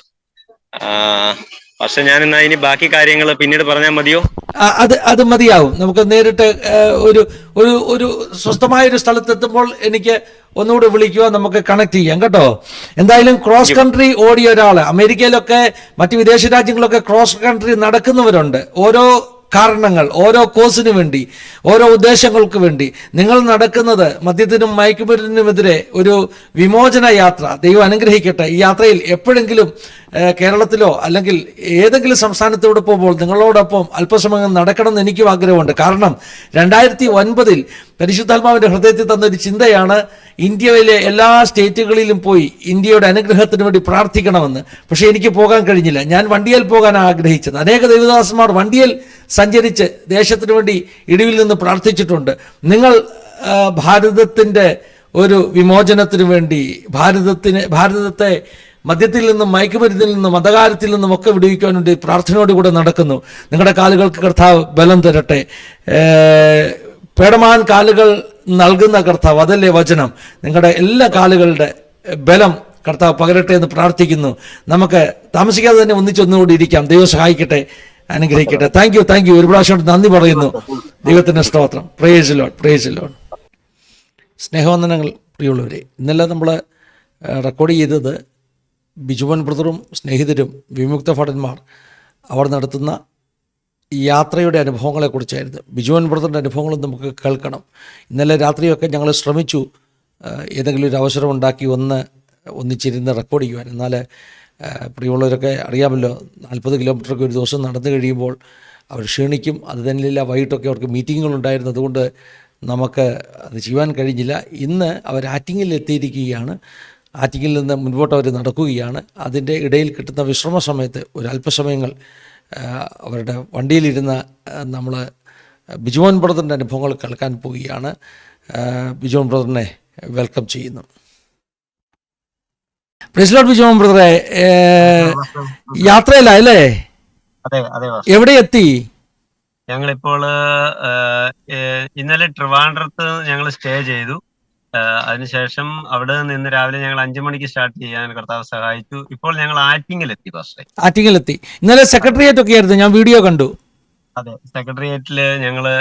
പക്ഷെ ഞാൻ എന്നാ ഇനി ബാക്കി കാര്യങ്ങൾ പിന്നീട് പറഞ്ഞാൽ മതിയോ? അത് മതിയാവും. നമുക്ക് നേരിട്ട് ഒരു സ്വസ്ഥമായ ഒരു സ്ഥലത്തെത്തുമ്പോൾ എനിക്ക് ഒന്നുകൂടെ വിളിക്കുക, നമുക്ക് കണക്ട് ചെയ്യാം കേട്ടോ. എന്തായാലും ക്രോസ് കൺട്രി ഓടിയ ഒരാള്, അമേരിക്കയിലൊക്കെ മറ്റു വിദേശ രാജ്യങ്ങളൊക്കെ ക്രോസ് കൺട്രി നടക്കുന്നവരുണ്ട്. ഓരോ കാരണങ്ങൾ, ഓരോ കോസിന് വേണ്ടി, ഓരോ ഉദ്ദേശങ്ങൾക്ക് വേണ്ടി. നിങ്ങൾ നടക്കുന്നത് മദ്യത്തിനും മയക്കുമരുന്നിനുമെതിരെ ഒരു വിമോചന യാത്ര. ദൈവം അനുഗ്രഹിക്കട്ടെ. ഈ യാത്രയിൽ എപ്പോഴെങ്കിലും കേരളത്തിലോ അല്ലെങ്കിൽ ഏതെങ്കിലും സംസ്ഥാനത്തൂടെ പോകുമ്പോൾ നിങ്ങളോടൊപ്പം അല്പസമയം നടക്കണം എന്ന് എനിക്കും ആഗ്രഹമുണ്ട്. കാരണം 2009 പരിശുദ്ധാത്മാവിന്റെ ഹൃദയത്തിൽ തന്നൊരു ചിന്തയാണ് ഇന്ത്യയിലെ എല്ലാ സ്റ്റേറ്റുകളിലും പോയി ഇന്ത്യയുടെ അനുഗ്രഹത്തിന് വേണ്ടി പ്രാർത്ഥിക്കണമെന്ന്. പക്ഷെ എനിക്ക് പോകാൻ കഴിഞ്ഞില്ല. ഞാൻ വണ്ടിയിൽ പോകാനാണ് ആഗ്രഹിച്ചത്. അനേക ദൈവദാസന്മാർ വണ്ടിയിൽ സഞ്ചരിച്ച് ദേശത്തിന് വേണ്ടി ഇടിവിൽ നിന്ന് പ്രാർത്ഥിച്ചിട്ടുണ്ട്. നിങ്ങൾ ഭാരതത്തിൻ്റെ ഒരു വിമോചനത്തിനു വേണ്ടി ഭാരതത്തെ മദ്യത്തിൽ നിന്നും മയക്കുമരുന്നിൽ നിന്നും മതകാരത്തിൽ നിന്നും ഒക്കെ വിടുവിക്കാൻ വേണ്ടി പ്രാർത്ഥനയോടുകൂടെ നടക്കുന്നു. നിങ്ങളുടെ കാലുകൾക്ക് കർത്താവ് ബലം തരട്ടെ. പേടമാൻ കാലുകൾ നൽകുന്ന കർത്താവ്, അതല്ലേ വചനം. നിങ്ങളുടെ എല്ലാ കാലുകളുടെ ബലം കർത്താവ് പകരട്ടെ എന്ന് പ്രാർത്ഥിക്കുന്നു. നമുക്ക് താമസിക്കാതെ തന്നെ ഒന്നിച്ചൊന്നുകൂടി ഇരിക്കാം. ദൈവം സഹായിക്കട്ടെ, അനുഗ്രഹിക്കട്ടെ. Thank you. ഒരു പ്രാവശ്യം നന്ദി പറയുന്നു. ദൈവത്തിൻ്റെ സ്തോത്രം. Praise Lord. സ്നേഹവന്ദനങ്ങൾ പ്രിയമുള്ളവരെ. ഇന്നലെ നമ്മൾ റെക്കോർഡ് ചെയ്തത് ബിജുമോൻ ബ്രദറും സ്നേഹിതരും വിമുക്ത ഭടന്മാർ അവർ നടത്തുന്ന യാത്രയുടെ അനുഭവങ്ങളെക്കുറിച്ചായിരുന്നു. ബിജുമോൻ ബ്രദറിൻ്റെ അനുഭവങ്ങളും നമുക്ക് കേൾക്കണം. ഇന്നലെ രാത്രിയൊക്കെ ഞങ്ങൾ ശ്രമിച്ചു ഏതെങ്കിലും ഒരു അവസരം ഉണ്ടാക്കി ഒന്നിച്ചിരുന്ന് റെക്കോർഡ് ചെയ്യുവാൻ. എന്നാൽ പ്രിയമുള്ളവരൊക്കെ അറിയാമല്ലോ, 40 കിലോമീറ്ററൊക്കെ ഒരു ദിവസം നടന്നു കഴിയുമ്പോൾ അവർ ക്ഷീണിക്കും. അത് തന്നെയില്ല, വൈകിട്ടൊക്കെ അവർക്ക് മീറ്റിങ്ങുകളുണ്ടായിരുന്നു. അതുകൊണ്ട് നമുക്ക് അത് ചെയ്യുവാൻ കഴിഞ്ഞില്ല. ഇന്ന് അവർ ആറ്റിങ്ങിൽ എത്തിയിരിക്കുകയാണ്. ആറ്റിങ്ങിൽ നിന്ന് മുൻപോട്ട് അവർ നടക്കുകയാണ്. അതിൻ്റെ ഇടയിൽ കിട്ടുന്ന വിശ്രമ സമയത്ത് ഒരു അല്പസമയങ്ങൾ അവരുടെ വണ്ടിയിലിരുന്ന് നമ്മൾ ബിജുമോൻ ബ്രദറിൻ്റെ അനുഭവങ്ങൾ കേൾക്കാൻ പോവുകയാണ്. ബിജുമോൻ ബ്രദറിനെ വെൽക്കം ചെയ്യുന്നു. Praise Lord. ബിജുമോൻ ബ്രദറെ, യാത്രയിലല്ലേ? എവിടെ എത്തി? ഞങ്ങളിപ്പോൾ ഇന്നലെ ട്രിവാൻഡ്രത്ത് ഞങ്ങൾ സ്റ്റേ ചെയ്തു. അതിനുശേഷം അവിടെ നിന്ന് രാവിലെ ഞങ്ങൾ 5 മണിക്ക് സ്റ്റാർട്ട് ചെയ്യാൻ കർത്താവ് സഹായിച്ചു. ഇപ്പോൾ ഞങ്ങൾ ആറ്റിങ്ങിലെത്തി. ആറ്റിങ്ങിലെത്തി. ഇന്നലെ സെക്രട്ടേറിയറ്റ് ഒക്കെ ആയിരുന്നു, ഞാൻ വീഡിയോ കണ്ടു. അതെ, സെക്രട്ടേറിയറ്റില് ഞങ്ങള്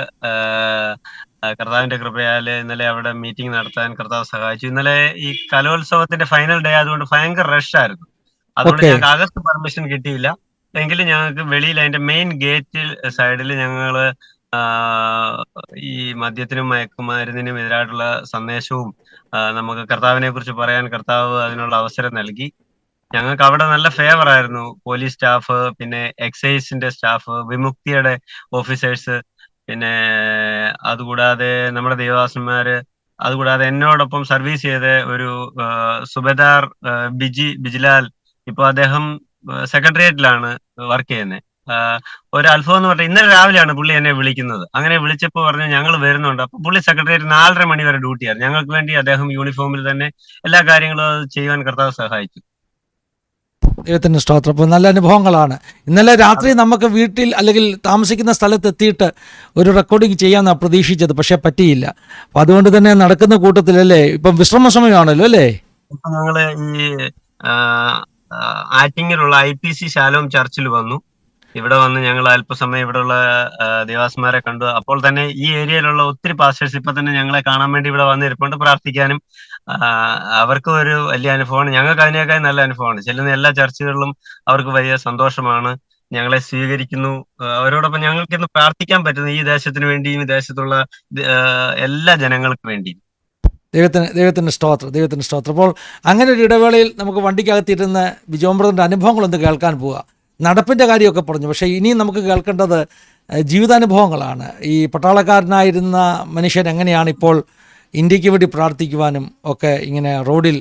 കർത്താവിന്റെ കൃപയാല് ഇന്നലെ അവിടെ മീറ്റിംഗ് നടത്താൻ കർത്താവ് സഹായിച്ചു. ഇന്നലെ ഈ കലോത്സവത്തിന്റെ ഫൈനൽ ഡേ ആയതുകൊണ്ട് ഭയങ്കര റഷ് ആയിരുന്നു. അതുകൊണ്ട് ഞങ്ങൾക്ക് അകത്ത് പെർമിഷൻ കിട്ടിയില്ല. എങ്കിലും ഞങ്ങൾക്ക് വെളിയിൽ അതിന്റെ മെയിൻ ഗേറ്റ് സൈഡിൽ ഞങ്ങള് ഈ മദ്യത്തിനും മയക്കുമരുന്നിനും എതിരായിട്ടുള്ള സന്ദേശവും നമുക്ക് കർത്താവിനെ കുറിച്ച് പറയാൻ കർത്താവ് അതിനുള്ള അവസരം നൽകി. ഞങ്ങൾക്ക് അവിടെ നല്ല ഫേവർ ആയിരുന്നു. പോലീസ് സ്റ്റാഫ്, പിന്നെ എക്സൈസിന്റെ സ്റ്റാഫ്, വിമുക്തിയുടെ ഓഫീസേഴ്സ്, പിന്നെ അതുകൂടാതെ നമ്മുടെ ദേവദാസന്മാര്, അതുകൂടാതെ എന്നോടൊപ്പം സർവീസ് ചെയ്ത ഒരു സുബേദാർ ബിജിലാൽ, ഇപ്പൊ അദ്ദേഹം സെക്രട്ടേറിയറ്റിലാണ് വർക്ക് ചെയ്യുന്നത്. ഒരു അത്ഭുതം എന്ന് പറഞ്ഞാൽ ഇന്നലെ രാവിലെയാണ് പുള്ളി എന്നെ വിളിക്കുന്നത്. അങ്ങനെ വിളിച്ചപ്പോൾ പറഞ്ഞു ഞങ്ങൾ വരുന്നുണ്ട്. അപ്പൊ പുള്ളി സെക്രട്ടേറിയറ്റ് 4:30 മണി വരെ ഡ്യൂട്ടിയായിരുന്നു. ഞങ്ങൾക്ക് വേണ്ടി അദ്ദേഹം യൂണിഫോമിൽ തന്നെ എല്ലാ കാര്യങ്ങളും ചെയ്യുവാൻ കർത്താവ് സഹായിച്ചു. ദൈവത്തിൻ്റെ സ്തോത്രം. അപ്പോൾ നല്ല അനുഭവങ്ങളാണ്. ഇന്നലെ രാത്രി നമുക്ക് വീട്ടിൽ അല്ലെങ്കിൽ താമസിക്കുന്ന സ്ഥലത്ത് എത്തിയിട്ട് ഒരു റെക്കോർഡിങ് ചെയ്യാമെന്നാണ് പ്രതീക്ഷിച്ചത്, പക്ഷേ പറ്റിയില്ല. അപ്പം അതുകൊണ്ട് തന്നെ നടക്കുന്ന കൂട്ടത്തിലല്ലേ, ഇപ്പം വിശ്രമ സമയമാണല്ലോ അല്ലേ? ഇപ്പം ഞങ്ങള് ഈ ആറ്റിങ്ങിലുള്ള IPC ശാലോം ചർച്ചിൽ വന്നു. ഇവിടെ വന്ന് ഞങ്ങൾ അല്പസമയം ഇവിടെയുള്ള ദേവാസ്മാരെ കണ്ടു. അപ്പോൾ തന്നെ ഈ ഏരിയയിലുള്ള ഒത്തിരി പാസ്റ്റേഴ്സ് ഇപ്പൊ തന്നെ ഞങ്ങളെ കാണാൻ വേണ്ടി ഇവിടെ വന്നിരിപ്പുണ്ട്, പ്രാർത്ഥിക്കാനും. അവർക്ക് ഒരു വലിയ അനുഭവമാണ്. ഞങ്ങൾക്ക് അതിനേക്കാൾ നല്ല അനുഭവമാണ്. ചെല്ലുന്ന എല്ലാ ചർച്ചുകളിലും അവർക്ക് വലിയ സന്തോഷമാണ്. ഞങ്ങളെ സ്വീകരിക്കുന്നു. അവരോടൊപ്പം ഞങ്ങൾക്ക് ഇന്ന് പ്രാർത്ഥിക്കാൻ പറ്റുന്നു, ഈ ദേശത്തിന് വേണ്ടിയും ഈ ദേശത്തുള്ള എല്ലാ ജനങ്ങൾക്ക് വേണ്ടിയും. ദൈവത്തിൻ്റെ സ്തോത്രം. അപ്പോൾ അങ്ങനെ ഒരു ഇടവേളയിൽ നമുക്ക് വണ്ടിക്കകത്തിരുന്ന് ബിജോൻ ബ്രദറിൻ്റെ അനുഭവങ്ങളൊന്ന് കേൾക്കാൻ പോവുക. നടപ്പിൻ്റെ കാര്യമൊക്കെ പറഞ്ഞു, പക്ഷേ ഇനിയും നമുക്ക് കേൾക്കേണ്ടത് ജീവിതാനുഭവങ്ങളാണ്. ഈ പട്ടാളക്കാരനായിരുന്ന മനുഷ്യൻ എങ്ങനെയാണ് ഇപ്പോൾ ഇന്ത്യക്ക് വേണ്ടി പ്രാർത്ഥിക്കുവാനും ഒക്കെ ഇങ്ങനെ റോഡിൽ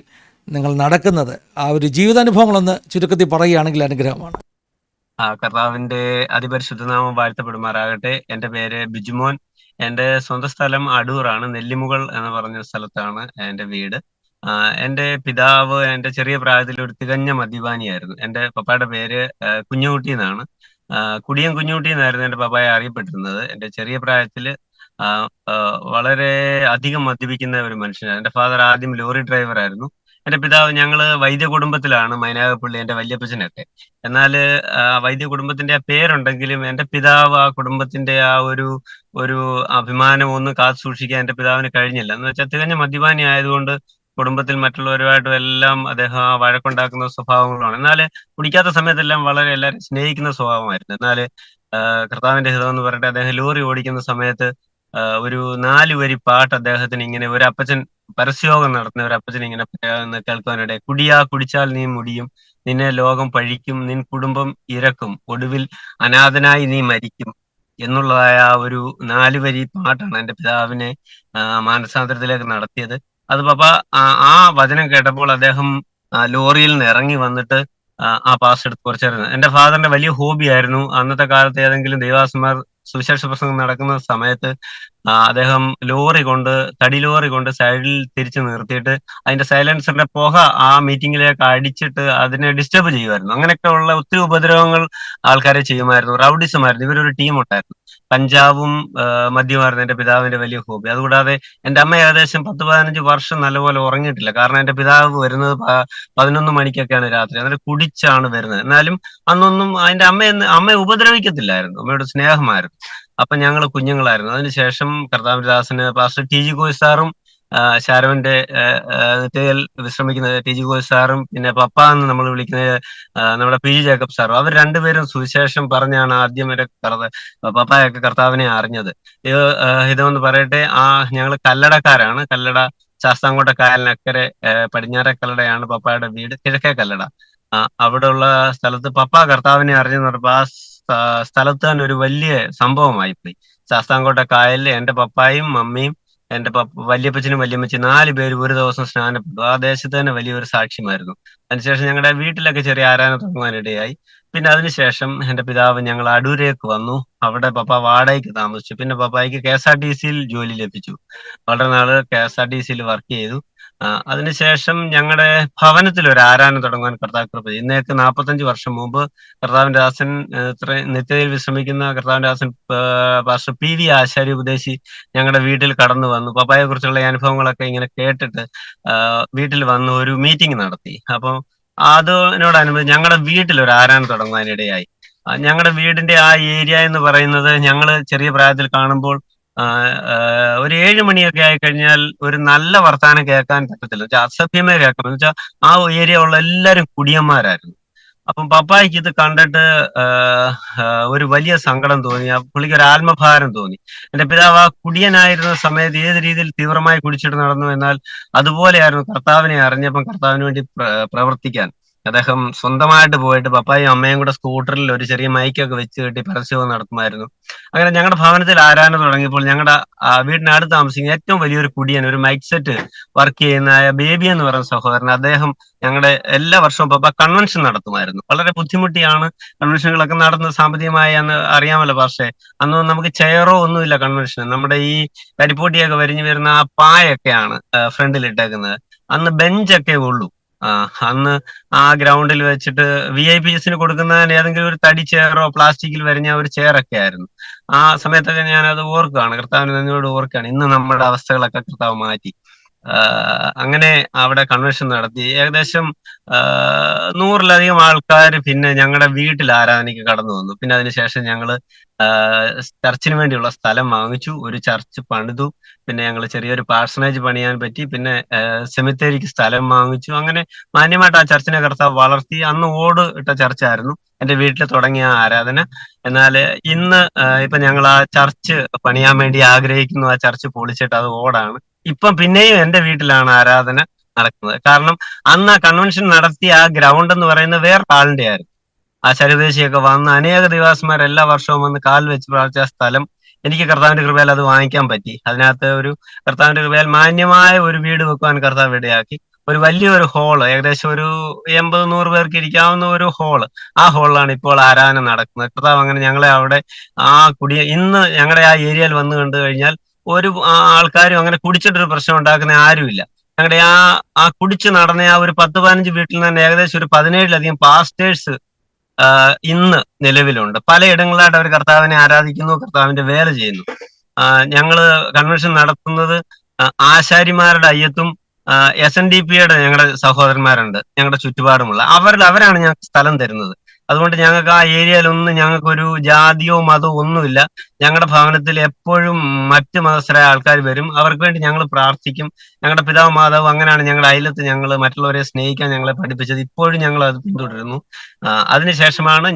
നിങ്ങൾ നടക്കുന്നത്. ആ ഒരു ജീവിതാനുഭവങ്ങളൊന്ന് ചുരുക്കത്തിൽ പറയുകയാണെങ്കിൽ അനുഗ്രഹമാണ്. കർത്താവിന്റെ അതിപരിശുദ്ധനാമം വാഴ്ത്തപ്പെടുമാറാകട്ടെ. എൻ്റെ പേര് ബിജുമോൻ. എൻ്റെ സ്വന്തം സ്ഥലം അടൂറാണ്. നെല്ലിമുകൾ എന്ന് പറഞ്ഞ സ്ഥലത്താണ് എൻ്റെ വീട്. എൻ്റെ പിതാവ് എൻ്റെ ചെറിയ പ്രായത്തിൽ ഒരു തികഞ്ഞ മദ്യപാനിയായിരുന്നു. എൻ്റെ പപ്പയുടെ പേര് കുഞ്ഞുകുട്ടി എന്നാണ്. കുടിയൻ കുഞ്ഞുകുട്ടി എന്നായിരുന്നു എൻ്റെ പപ്പായെ അറിയപ്പെട്ടിരുന്നത്. എൻ്റെ ചെറിയ പ്രായത്തില് വളരെ അധികം മദ്യപിക്കുന്ന ഒരു മനുഷ്യനാണ്. എൻ്റെ ഫാദർ ആദ്യം ലോറി ഡ്രൈവർ ആയിരുന്നു. എൻ്റെ പിതാവ്, ഞങ്ങള് വൈദ്യ കുടുംബത്തിലാണ്, മൈനാഗപ്പള്ളി, എൻ്റെ വല്യപ്പച്ചനൊക്കെ. എന്നാൽ വൈദ്യ കുടുംബത്തിന്റെ പേരുണ്ടെങ്കിലും എൻ്റെ പിതാവ് ആ കുടുംബത്തിന്റെ ആ ഒരു അഭിമാനം ഒന്ന് കാത്തു സൂക്ഷിക്കാൻ എൻ്റെ പിതാവിന് കഴിഞ്ഞില്ല. എന്ന് വെച്ചാൽ തികഞ്ഞ മദ്യപാനി ആയതുകൊണ്ട് കുടുംബത്തിൽ മറ്റുള്ളവരുമായിട്ടും എല്ലാം അദ്ദേഹം വഴക്കുണ്ടാക്കുന്ന സ്വഭാവങ്ങളാണ്. എന്നാൽ കുടിക്കാത്ത സമയത്തെല്ലാം വളരെ എല്ലാവരും സ്നേഹിക്കുന്ന സ്വഭാവമായിരുന്നു. എന്നാൽ കർത്താവിന്റെ ഹിതം എന്ന് പറഞ്ഞിട്ട് അദ്ദേഹം ലോറി ഓടിക്കുന്ന സമയത്ത് ഒരു 4 വരി പാട്ട് അദ്ദേഹത്തിന് ഇങ്ങനെ ഒരു അപ്പച്ചൻ, പരസ്യയോഗം നടത്തുന്ന ഒരു അപ്പച്ചൻ ഇങ്ങനെ കേൾക്കാനിടെ, കുടിയാ കുടിച്ചാൽ നീ മുടിയും, നിന്നെ ലോകം പഴിക്കും, നിൻ കുടുംബം ഇരക്കും, ഒടുവിൽ അനാഥനായി നീ മരിക്കും എന്നുള്ളതായ ഒരു 4 വരി പാട്ടാണ് എൻ്റെ പിതാവിനെ മാനസാന്തരത്തിലേക്ക് നടത്തിയത്. അത് പപ്പ ആ വചനം കേട്ടപ്പോൾ അദ്ദേഹം ലോറിയിൽ നിന്ന് ഇറങ്ങി വന്നിട്ട് ആ പാസ് എടുത്ത് കുറച്ചായിരുന്നു. എൻ്റെ ഫാദറിന്റെ വലിയ ഹോബി ആയിരുന്നു അന്നത്തെ കാലത്ത് ഏതെങ്കിലും ദേവാസന്മാർ സുവിശേഷ പ്രസംഗം നടക്കുന്ന സമയത്ത് അദ്ദേഹം തടി ലോറി കൊണ്ട് സൈഡിൽ തിരിച്ചു നിർത്തിയിട്ട് അതിന്റെ സൈലൻസറിന്റെ പുക ആ മീറ്റിംഗിലേക്ക് അടിച്ചിട്ട് അതിനെ ഡിസ്റ്റർബ് ചെയ്യുമായിരുന്നു. അങ്ങനെയൊക്കെ ഉള്ള ഒത്തിരി ഉപദ്രവങ്ങൾ ആൾക്കാരെ ചെയ്യുമായിരുന്നു. റൗഡിസമായിരുന്നു. ഇവരൊരു ടീം ഉണ്ടായിരുന്നു. കഞ്ചാവും മദ്യമായിരുന്നു എന്റെ പിതാവിന്റെ വലിയ ഹോബി. അതുകൂടാതെ എന്റെ അമ്മ ഏകദേശം 10-15 വർഷം നല്ലപോലെ ഉറങ്ങിയിട്ടില്ല. കാരണം എന്റെ പിതാവ് വരുന്നത് 11 മണിക്കൊക്കെയാണ് രാത്രി. അന്നേരം കുടിച്ചാണ് വരുന്നത്. എന്നാലും അന്നൊന്നും അതിന്റെ അമ്മയെ ഉപദ്രവിക്കത്തില്ലായിരുന്നു. അമ്മയുടെ സ്നേഹമായിരുന്നു. അപ്പൊ ഞങ്ങൾ കുഞ്ഞുങ്ങളായിരുന്നു. അതിനുശേഷം കർത്താവിന്റെ ദാസന് പാസ്റ്റർ ടി ജി കോയ് സാറും ശാരോന്റെ നിത്യയിൽ വിശ്രമിക്കുന്ന ടി ജി കോയ് സാറും പിന്നെ പപ്പ എന്ന് നമ്മൾ വിളിക്കുന്ന നമ്മുടെ പി ജി ജേക്കബ് സാറും, അവർ രണ്ടുപേരും സുവിശേഷം പറഞ്ഞാണ് ആദ്യം പപ്പായൊക്കെ കർത്താവിനെ അറിഞ്ഞത്. ഇതെന്ന് പറയട്ടെ, ഞങ്ങൾ കല്ലടക്കാരാണ്. കല്ലട ശാസ്താംകോട്ട കായലിനക്കരെ പടിഞ്ഞാറെ കല്ലടയാണ് പപ്പായുടെ വീട്. കിഴക്കേ കല്ലട. അവിടെയുള്ള സ്ഥലത്ത് പപ്പ കർത്താവിനെ അറിഞ്ഞെന്ന് പറഞ്ഞപ്പോ ആ സ്ഥലത്ത് തന്നെ ഒരു വലിയ സംഭവമായി പോയി. ശാസ്താംകോട്ട കായലിൽ എന്റെ പപ്പായും മമ്മിയും എന്റെ വല്യപ്പച്ചനും വല്യമ്മച്ചും 4 പേര് ഒരു ദിവസം സ്നാനപ്പെട്ടു. ആ ദേശത്ത് തന്നെ വലിയൊരു സാക്ഷ്യമായിരുന്നു. അതിനുശേഷം ഞങ്ങളുടെ വീട്ടിലൊക്കെ ചെറിയ ആരാധന തുടങ്ങാനിടയായി. പിന്നെ അതിനുശേഷം എന്റെ പിതാവ് ഞങ്ങൾ അടൂരേക്ക് വന്നു. അവിടെ പപ്പ വാടകയ്ക്ക് താമസിച്ചു. പിന്നെ പപ്പായ്ക്ക് KSRTC ജോലി ലഭിച്ചു. വളരെ നാള് KSRTC വർക്ക് ചെയ്തു. അതിനുശേഷം ഞങ്ങളുടെ ഭവനത്തിൽ ഒരു ആരാധന തുടങ്ങാൻ കർത്താവ് കൃപ ചെയ്തു. ഇന്നേക്ക് 45 വർഷം മുമ്പ് കർത്താവിന്റെ ദാസൻ നിത്യതയിൽ വിശ്രമിക്കുന്ന കർത്താവിന്റെ ദാസൻ പാസ്റ്റർ PV ആശാരി ഉപദേശി ഞങ്ങളുടെ വീട്ടിൽ കടന്നു വന്നു. പപ്പായെ കുറിച്ചുള്ള അനുഭവങ്ങളൊക്കെ ഇങ്ങനെ കേട്ടിട്ട് വീട്ടിൽ വന്ന് ഒരു മീറ്റിംഗ് നടത്തി. അപ്പം അതിനോടനുബന്ധിച്ച് ഞങ്ങളുടെ വീട്ടിൽ ഒരു ആരാധന തുടങ്ങാനിടയായി. ഞങ്ങളുടെ വീടിന്റെ ആ ഏരിയ എന്ന് പറയുന്നത് ഞങ്ങള് ചെറിയ പ്രായത്തിൽ കാണുമ്പോൾ ഒരു 7 മണിയൊക്കെ ആയിക്കഴിഞ്ഞാൽ ഒരു നല്ല വർത്താനം കേൾക്കാൻ പറ്റത്തില്ല. അസഭ്യമേ കേൾക്കാം. എന്ന് വെച്ചാൽ ആ ഏരിയ ഉള്ള എല്ലാവരും കുടിയന്മാരായിരുന്നു. അപ്പം പപ്പായ്ക്ക് ഇത് കണ്ടിട്ട് ഒരു വലിയ സങ്കടം തോന്നി. പുള്ളിക്ക് ഒരു ആത്മഭാരം തോന്നി. എന്റെ പിതാവ് ആ കുടിയനായിരുന്ന സമയത്ത് ഏത് രീതിയിൽ തീവ്രമായി കുടിച്ചിട്ട് നടന്നു, എന്നാൽ അതുപോലെയായിരുന്നു കർത്താവിനെ അറിഞ്ഞപ്പം കർത്താവിന് വേണ്ടി പ്രവർത്തിക്കാൻ അദ്ദേഹം സ്വന്തമായിട്ട് പോയിട്ട് പപ്പായും അമ്മയും കൂടെ സ്കൂട്ടറിൽ ഒരു ചെറിയ മൈക്കൊക്കെ വെച്ച് കെട്ടി പരസ്യവും നടത്തുമായിരുന്നു. അങ്ങനെ ഞങ്ങളുടെ ഭവനത്തിൽ ആരാധന തുടങ്ങിയപ്പോൾ ഞങ്ങളുടെ വീടിനടുത്ത് താമസിക്കുന്ന ഏറ്റവും വലിയൊരു കുടിയൻ, ഒരു മൈക്ക് സെറ്റ് വർക്ക് ചെയ്യുന്ന ബേബി എന്ന് പറയുന്ന സഹോദരൻ, അദ്ദേഹം ഞങ്ങളുടെ എല്ലാ വർഷവും പപ്പ കൺവെൻഷൻ നടത്തുമായിരുന്നു. വളരെ ബുദ്ധിമുട്ടിയാണ് കൺവെൻഷനുകളൊക്കെ നടന്നത്. സാമ്പത്തികമായി അന്ന് അറിയാമല്ലോ. പക്ഷേ അന്ന് നമുക്ക് ചെയറോ ഒന്നുമില്ല കൺവെൻഷൻ. നമ്മുടെ ഈ കരിപ്പോട്ടിയൊക്കെ വരിഞ്ഞു വരുന്ന ആ പായൊക്കെയാണ് ഫ്രണ്ടിൽ ഇട്ടേക്കുന്നത്. അന്ന് ബെഞ്ചൊക്കെ ഉള്ളൂ. അന്ന് ആ ഗ്രൗണ്ടിൽ വെച്ചിട്ട് VIPസിന് കൊടുക്കുന്ന ഏതെങ്കിലും ഒരു തടി ചെയറോ പ്ലാസ്റ്റിക്കിൽ വരിഞ്ഞ ഒരു ചെയറൊക്കെ ആയിരുന്നു. ആ സമയത്തൊക്കെ ഞാനത് ഓർക്കുകയാണ്, കർത്താവിന് നന്ദിയോട് ഓർക്കുകയാണ്. ഇന്ന് നമ്മുടെ അവസ്ഥകളൊക്കെ കർത്താവ് മാറ്റി. അങ്ങനെ അവിടെ കൺവെൻഷൻ നടത്തി. ഏകദേശം 100-ലധികം ആൾക്കാർ പിന്നെ ഞങ്ങളുടെ വീട്ടിൽ ആരാധനയ്ക്ക് കടന്നു വന്നു. പിന്നെ അതിനുശേഷം ഞങ്ങള് ചർച്ചിന് വേണ്ടിയുള്ള സ്ഥലം വാങ്ങിച്ചു, ഒരു ചർച്ച് പണിതു. പിന്നെ ഞങ്ങൾ ചെറിയൊരു പാർസണേജ് പണിയാൻ പറ്റി. പിന്നെ സെമിത്തേരിക്ക് സ്ഥലം വാങ്ങിച്ചു. അങ്ങനെ മാന്യമായിട്ട് ആ ചർച്ചിനെ കർത്താവ് വളർത്തി. അന്ന് ഓട് ഇട്ട ചർച്ചായിരുന്നു എന്റെ വീട്ടിൽ തുടങ്ങിയ ആരാധന. എന്നാൽ ഇന്ന് ഇപ്പൊ ഞങ്ങൾ ആ ചർച്ച് പണിയാൻ വേണ്ടി ആഗ്രഹിക്കുന്നു. ആ ചർച്ച് പൊളിച്ചിട്ട് അത് ഓടാണ്. ഇപ്പം പിന്നെയും എന്റെ വീട്ടിലാണ് ആരാധന നടക്കുന്നത്. കാരണം അന്ന് ആ കൺവെൻഷൻ നടത്തിയ ആ ഗ്രൗണ്ട് എന്ന് പറയുന്നത് വേറെ ആളിന്റെ ആയിരുന്നു. ആ ശരദേശിയൊക്കെ വന്ന് അനേക ദിവസമാർ എല്ലാ വർഷവും വന്ന് കാൽ വെച്ച് പ്രാർത്ഥിച്ച സ്ഥലം എനിക്ക് കർത്താവിന്റെ കൃപയാൽ അത് വാങ്ങിക്കാൻ പറ്റി. അതിനകത്ത് ഒരു കർത്താവിന്റെ കൃപയാൽ മാന്യമായ ഒരു വീട് വെക്കുവാൻ കർത്താവ് ഇടയാക്കി. ഒരു വലിയൊരു ഹോള്, ഏകദേശം ഒരു 80-100 പേർക്ക് ഇരിക്കാവുന്ന ഒരു ഹോള്, ആ ഹോളിലാണ് ഇപ്പോൾ ആരാധന നടക്കുന്നത്. കർത്താവ് അങ്ങനെ ഞങ്ങളെ അവിടെ ഇന്ന് ഞങ്ങളുടെ ആ ഏരിയയിൽ വന്നു കണ്ടു കഴിഞ്ഞാൽ ഒരു ആൾക്കാരും അങ്ങനെ കുടിച്ചിട്ടൊരു പ്രശ്നം ഉണ്ടാക്കുന്ന ആരുമില്ല. ഞങ്ങളുടെ ആ കുടിച്ച് നടന്ന ആ ഒരു 10-15 വീട്ടിൽ നിന്ന് ഏകദേശം ഒരു 17-ലധികം പാസ്റ്റേഴ്സ് ഇന്ന് നിലവിലുണ്ട്. പലയിടങ്ങളിലായിട്ട് അവർ കർത്താവിനെ ആരാധിക്കുന്നു, കർത്താവിന്റെ വേല ചെയ്യുന്നു. ഞങ്ങള് കൺവെൻഷൻ നടത്തുന്നത് ആശാരിമാരുടെ അയ്യത്തും SNDPയുടെ ഞങ്ങളുടെ സഹോദരന്മാരുണ്ട് ഞങ്ങളുടെ ചുറ്റുപാടുമുള്ള. അവരാണ് ഞങ്ങൾക്ക് സ്ഥലം തരുന്നത്. അതുകൊണ്ട് ഞങ്ങൾക്ക് ആ ഏരിയയിലൊന്നും ഞങ്ങൾക്കൊരു ജാതിയോ മതമോ ഒന്നുമില്ല. ഞങ്ങളുടെ ഭവനത്തിൽ എപ്പോഴും മറ്റ് മതസ്ഥരായ ആൾക്കാർ വരും. അവർക്ക് വേണ്ടി ഞങ്ങൾ പ്രാർത്ഥിക്കും. ഞങ്ങളുടെ പിതാവ് മാതാവ് അങ്ങനെയാണ് ഞങ്ങളുടെ അയലത്ത് ഞങ്ങൾ മറ്റുള്ളവരെ സ്നേഹിക്കാൻ ഞങ്ങളെ പഠിപ്പിച്ചത്. ഇപ്പോഴും ഞങ്ങൾ അത് പിന്തുടരുന്നു. അതിനുശേഷമാണ്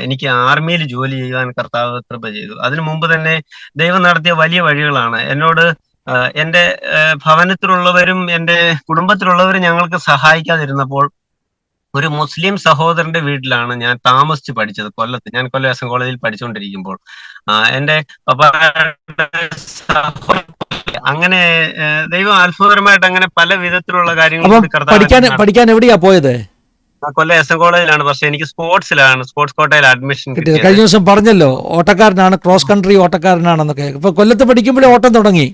എനിക്ക് ആർമിയിൽ ജോലി ചെയ്യുവാൻ കർത്താവ് കൃപ ചെയ്തു. അതിനു മുമ്പ് തന്നെ ദൈവം നടത്തിയ വലിയ വഴികളാണ്. എന്നോട് എന്റെ ഭവനത്തിലുള്ളവരും എന്റെ കുടുംബത്തിലുള്ളവരും ഞങ്ങൾക്ക് സഹായിക്കാതിരുന്നപ്പോൾ ഒരു മുസ്ലിം സഹോദരന്റെ വീട്ടിലാണ് ഞാൻ താമസിച്ച് പഠിച്ചത്. കൊല്ലത്ത്. ഞാൻ കൊല്ലം SM കോളേജിൽ പഠിച്ചുകൊണ്ടിരിക്കുമ്പോൾ എന്റെ അങ്ങനെ ദൈവം അത്ഭുതകരമായിട്ട് അങ്ങനെ പല വിധത്തിലുള്ള കാര്യങ്ങൾ പഠിക്കാൻ എവിടെയാ പോയത്? കൊല്ലം എസ് എൻ കോളേജിലാണ്, പക്ഷെ എനിക്ക് സ്പോർട്സ് കോട്ടയിൽ അഡ്മിഷൻ കിട്ടിയത് കിട്ടിയത്. കഴിഞ്ഞ ദിവസം പറഞ്ഞല്ലോ ഓട്ടക്കാരനാണ്, ക്രോസ് കൺട്രി ഓട്ടക്കാരനാണെന്നൊക്കെ. ഇപ്പൊ കൊല്ലത്ത് പഠിക്കുമ്പോഴേ ഓട്ടം തുടങ്ങി.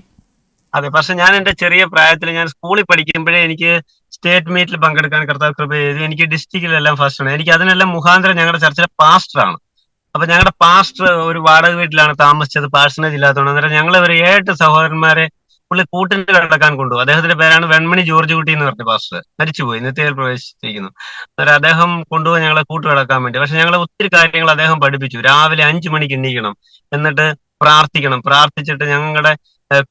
അതെ, പക്ഷെ ഞാൻ എന്റെ ചെറിയ പ്രായത്തിൽ ഞാൻ സ്കൂളിൽ പഠിക്കുമ്പോഴേ എനിക്ക് സ്റ്റേറ്റ് മീറ്റിൽ പങ്കെടുക്കാൻ കർത്താവ് കൃപ ചെയ്തു. എനിക്ക് ഡിസ്ട്രിക്റ്റിലെല്ലാം ഫസ്റ്റ് ആണ്. എനിക്ക് അതിനെല്ലാം മുഖാന്തരം ഞങ്ങളുടെ ചർച്ചിലെ പാസ്റ്ററാണ്. അപ്പൊ ഞങ്ങളുടെ പാസ്റ്റർ ഒരു വാടക വീട്ടിലാണ് താമസിച്ചത്, പാഴ്സണേജ് ഇല്ലാത്തതുകൊണ്ട്. അന്നേരം ഞങ്ങൾ ഒരു 7 സഹോദരന്മാരെ പുള്ളി കൂട്ടിന് കിടക്കാൻ കൊണ്ടുപോകും. അദ്ദേഹത്തിന്റെ പേരാണ് വെൺമണി ജോർജ് കുട്ടി എന്ന് പറഞ്ഞ പാസ്റ്റർ, മരിച്ചുപോയി, നിത്യയിൽ പ്രവേശിച്ചിരിക്കുന്നു. അന്നേരം അദ്ദേഹം കൊണ്ടുപോയി ഞങ്ങളെ കൂട്ട് കിടക്കാൻ വേണ്ടി. പക്ഷെ ഞങ്ങളെ ഒത്തിരി കാര്യങ്ങൾ അദ്ദേഹം പഠിപ്പിച്ചു. രാവിലെ 5 മണിക്ക് എണീക്കണം, എന്നിട്ട് പ്രാർത്ഥിക്കണം, പ്രാർത്ഥിച്ചിട്ട് ഞങ്ങളുടെ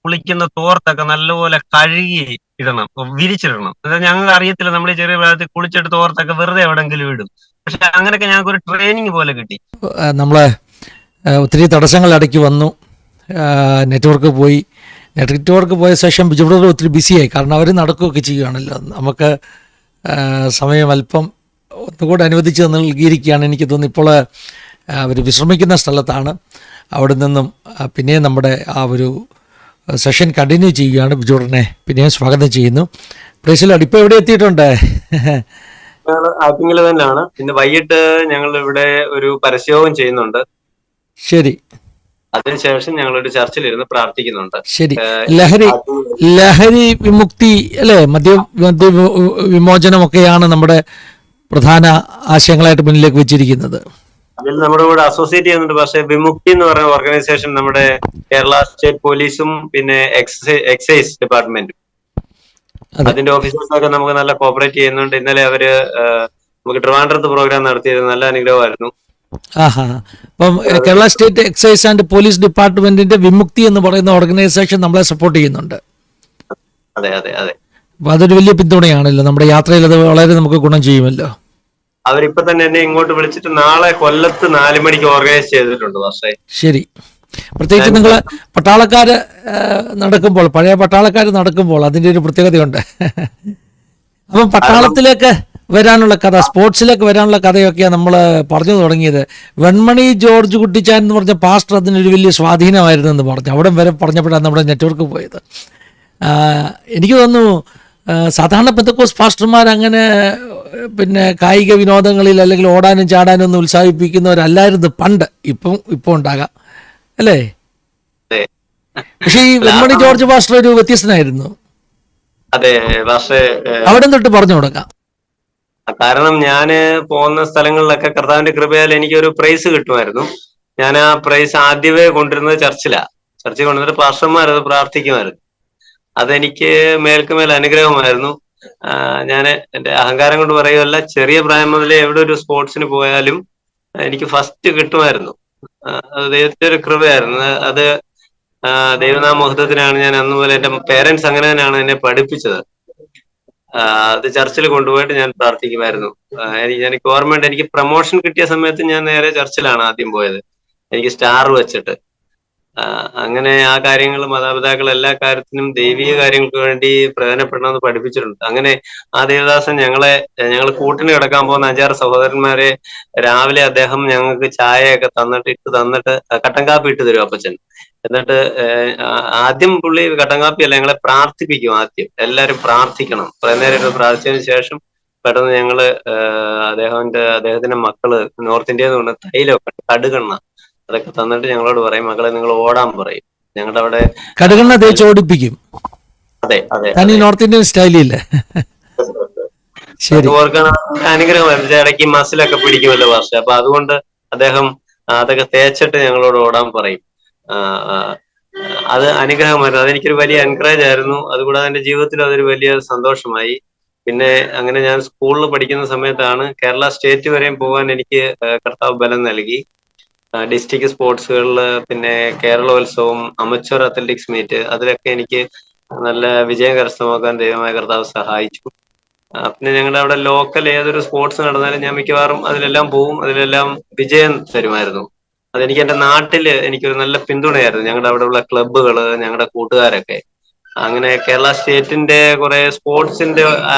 കുളിക്കുന്ന തോർത്തൊക്കെ നല്ലപോലെ കഴുകി ഇടണം, വിരിച്ചിടണം. അതായത് ഞങ്ങൾക്ക് അറിയത്തില്ല, നമ്മൾ ഈ ചെറിയ പ്രായത്തിൽ കുളിച്ചിട്ട് തോർത്തൊക്കെ വെറുതെ എവിടെങ്കിലും ഇടും. പക്ഷെ അങ്ങനെയൊക്കെ ഞങ്ങൾക്ക് ഒരു ട്രെയിനിങ് പോലെ കിട്ടി. നമ്മളെ ഒത്തിരി തടസ്സങ്ങൾ ഇടയ്ക്ക് വന്നു, നെറ്റ്വർക്ക് പോയ ശേഷം ബിജു ബ്രദർ ഒത്തിരി ബിസിയായി. കാരണം അവർ നടക്കുകയൊക്കെ ചെയ്യുകയാണല്ലോ. നമുക്ക് സമയം അല്പം ഒന്നുകൂടെ അനുവദിച്ച് നൽകിയിരിക്കുകയാണ്. എനിക്ക് തോന്നുന്നു ഇപ്പോൾ അവർ വിശ്രമിക്കുന്ന സ്ഥലത്താണ്. അവിടെ നിന്നും പിന്നെയും നമ്മുടെ ആ ഒരു സെഷൻ കണ്ടിന്യൂ ചെയ്യുകയാണ്. ബിജുടനെ പിന്നെയും സ്വാഗതം ചെയ്യുന്നു. പ്രേസിലോട് ഇപ്പോൾ എവിടെ എത്തിയിട്ടുണ്ട്? ആറ്റിങ്ങൽ തന്നെയാണ്. പിന്നെ വൈകിട്ട് ഞങ്ങൾ ഇവിടെ ഒരു പരസ്യവും ചെയ്യുന്നുണ്ട്. ശരി. അതിനുശേഷം ഞങ്ങളൊരു ചർച്ചിലിരുന്ന് പ്രാർത്ഥിക്കുന്നുണ്ട്. ശരി. ലഹരി വിമുക്തി അല്ലേ, മദ്യ വിമോചനമൊക്കെയാണ് നമ്മുടെ പ്രധാന ആശയങ്ങളായിട്ട് മുന്നിലേക്ക് വെച്ചിരിക്കുന്നത്. അതിൽ നമ്മുടെ കൂടെ അസോസിയേറ്റ് ചെയ്യുന്നുണ്ട്. പക്ഷേ വിമുക്തി എന്ന് പറയുന്ന ഓർഗനൈസേഷൻ നമ്മുടെ കേരള സ്റ്റേറ്റ് പോലീസും പിന്നെ എക്സൈസ് ഡിപ്പാർട്ട്മെന്റും അതിന്റെ ഓഫീസേഴ്സൊക്കെ നമുക്ക് നല്ല കോപ്പറേറ്റ് ചെയ്യുന്നുണ്ട്. ഇന്നലെ അവര് നമുക്ക് ട്രിവാൻഡ്രത്ത് പ്രോഗ്രാം നടത്തിയിരുന്നു, നല്ല അനുഗ്രഹമായിരുന്നു. അപ്പം Kerala state excise and police ഡിപ്പാർട്ട്മെന്റിന്റെ വിമുക്തി എന്ന് പറയുന്ന ഓർഗനൈസേഷൻ നമ്മളെ സപ്പോർട്ട് ചെയ്യുന്നുണ്ട്. അതെ അതെ അതെ. അപ്പൊ അതൊരു വലിയ പിന്തുണയാണല്ലോ നമ്മുടെ യാത്രയിൽ, അത് വളരെ നമുക്ക് ഗുണം ചെയ്യുമല്ലോ. അവരിപ്പൊ തന്നെ എന്നെ ഇങ്ങോട്ട് വിളിച്ചിട്ട് നാളെ കൊല്ലത്ത് 4 മണിക്ക് ഓർഗനൈസ് ചെയ്തിട്ടുണ്ട്. പക്ഷേ ശരി. പ്രത്യേകിച്ച് നിങ്ങൾ പട്ടാളക്കാര് നടക്കുമ്പോൾ, പഴയ പട്ടാളക്കാർ നടക്കുമ്പോൾ അതിൻ്റെ ഒരു പ്രത്യേകതയുണ്ട്. അപ്പം പട്ടാളത്തിലേക്ക് വരാനുള്ള കഥ, സ്പോർട്സിലേക്ക് വരാനുള്ള കഥയൊക്കെയാണ് നമ്മൾ പറഞ്ഞു തുടങ്ങിയത്. വെൺമണി ജോർജ് കുട്ടിച്ചാൻ എന്ന് പറഞ്ഞ പാസ്റ്റർ അതിനൊരു വലിയ സ്വാധീനമായിരുന്നു എന്ന് പറഞ്ഞു. അവിടെ വരെ പറഞ്ഞപ്പോഴാണ് നമ്മുടെ നെറ്റ്വർക്ക് പോയത്. എനിക്ക് തോന്നുന്നു സാധാരണ പെന്തക്കോസ് പാസ്റ്റർമാർ അങ്ങനെ പിന്നെ കായിക വിനോദങ്ങളിൽ അല്ലെങ്കിൽ ഓടാനും ചാടാനും ഒന്നും ഉത്സാഹിപ്പിക്കുന്നവരല്ലായിരുന്നു പണ്ട്. ഇപ്പം ഉണ്ടാകാം അല്ലേ? പക്ഷെ ഈ വെൺമണി ജോർജ് പാസ്റ്റർ ഒരു വ്യത്യസ്തനായിരുന്നു. അതെ, പക്ഷേ അവിടെ തൊട്ട് പറഞ്ഞു തുടങ്ങാം. കാരണം ഞാന് പോകുന്ന സ്ഥലങ്ങളിലൊക്കെ കർത്താവിന്റെ കൃപയാൽ എനിക്കൊരു പ്രൈസ് കിട്ടുമായിരുന്നു. ഞാൻ ആ പ്രൈസ് ആദ്യമേ കൊണ്ടിരുന്നത് ചർച്ചിൽ കൊണ്ടുവന്നിട്ട് പാസ്റ്റർമാരത് പ്രാർത്ഥിക്കുമായിരുന്നു. അതെനിക്ക് മേൽക്കുമേൽ അനുഗ്രഹമായിരുന്നു. ഞാൻ എന്റെ അഹങ്കാരം കൊണ്ട് പറയുകയല്ല, ചെറിയ പ്രായം മുതലേ എവിടെ ഒരു സ്പോർട്സിന് പോയാലും എനിക്ക് ഫസ്റ്റ് കിട്ടുമായിരുന്നു. അത് ദൈവത്തിന്റെ ഒരു കൃപയായിരുന്നു. അത് ദൈവനാമഹത്വത്തിനാണ്. ഞാൻ അന്ന് മുതൽ എന്റെ പേരൻസ് അങ്ങനെ തന്നെയാണ് എന്നെ പഠിപ്പിച്ചത്. അത് ചർച്ചിൽ കൊണ്ടുപോയിട്ട് ഞാൻ പ്രാർത്ഥിക്കുമായിരുന്നു. എനിക്ക് ഓർമ്മയുണ്ട്, എനിക്ക് പ്രൊമോഷൻ കിട്ടിയ സമയത്ത് ഞാൻ നേരെ ചർച്ചിലാണ് ആദ്യം പോയത്, എനിക്ക് സ്റ്റാർ വെച്ചിട്ട്. അങ്ങനെ ആ കാര്യങ്ങൾ മാതാപിതാക്കൾ എല്ലാ കാര്യത്തിനും ദൈവിക കാര്യങ്ങൾക്ക് വേണ്ടി പ്രയോജനപ്പെടണമെന്ന് പഠിപ്പിച്ചിട്ടുണ്ട്. അങ്ങനെ ആ ദേവദാസൻ ഞങ്ങൾ കൂട്ടിന് കിടക്കാൻ പോകുന്ന 5-6 സഹോദരന്മാരെ രാവിലെ അദ്ദേഹം ഞങ്ങൾക്ക് ചായയൊക്കെ തന്നിട്ട് കട്ടൻ കാപ്പി ഇട്ട് തരും അപ്പച്ചൻ. എന്നിട്ട് ആദ്യം പുള്ളി കട്ടൻ കാപ്പി അല്ല, ഞങ്ങളെ പ്രാർത്ഥിപ്പിക്കും. ആദ്യം എല്ലാരും പ്രാർത്ഥിക്കണം, കുറെ നേരം പ്രാർത്ഥിച്ചതിന് ശേഷം പെട്ടെന്ന് ഞങ്ങള് അദ്ദേഹത്തിന്റെ മക്കള് നോർത്ത് ഇന്ത്യയിൽ നിന്ന് തൈലൊക്കെ കടുകെണ്ണ അതൊക്കെ തന്നിട്ട് ഞങ്ങളോട് പറയും, മക്കളെ നിങ്ങൾ ഓടാൻ പറയും. ഞങ്ങളുടെ അവിടെ കടുകെണ്ണ തേച്ച് ഓടിപ്പിക്കും. അതെ അതെ, നോർത്ത് ഇന്ത്യൻ സ്റ്റൈലില്ലേ? ഓർക്കാണ് അനുഗ്രഹമായിരുന്നു. ഇടയ്ക്ക് മസിലൊക്കെ പിടിക്കുമല്ലോ പക്ഷെ, അപ്പൊ അതുകൊണ്ട് അദ്ദേഹം അതൊക്കെ തേച്ചിട്ട് ഞങ്ങളോട് ഓടാൻ പറയും. അത് അനുഗ്രഹമായിരുന്നു. അതെനിക്കൊരു വലിയ എൻകറേജ് ആയിരുന്നു. അതുകൂടാതെ എന്റെ ജീവിതത്തിൽ അതൊരു വലിയ സന്തോഷമായി. പിന്നെ അങ്ങനെ ഞാൻ സ്കൂളിൽ പഠിക്കുന്ന സമയത്താണ് കേരള സ്റ്റേറ്റ് വരെയും പോകാൻ എനിക്ക് കർത്താവ് ബലം നൽകി. ഡിസ്ട്രിക്ട് സ്പോർട്സുകളിൽ പിന്നെ കേരളോത്സവം, അമച്വർ അത്ലറ്റിക്സ് മീറ്റ്, അതിലൊക്കെ എനിക്ക് നല്ല വിജയം കരസ്ഥമാക്കാൻ ദൈവമായ കർത്താവ് സഹായിച്ചു. പിന്നെ ഞങ്ങളുടെ അവിടെ ലോക്കൽ ഏതൊരു സ്പോർട്സ് നടന്നാലും ഞാൻ മിക്കവാറും അതിലെല്ലാം പോവും, അതിലെല്ലാം വിജയം തരുമായിരുന്നു. അതെനിക്ക് എന്റെ നാട്ടില് എനിക്കൊരു നല്ല പിന്തുണയായിരുന്നു. ഞങ്ങളുടെ അവിടെയുള്ള ക്ലബ്ബുകള്, ഞങ്ങളുടെ കൂട്ടുകാരൊക്കെ. അങ്ങനെ കേരള സ്റ്റേറ്റിന്റെ കുറെ സ്പോർട്സിന്റെ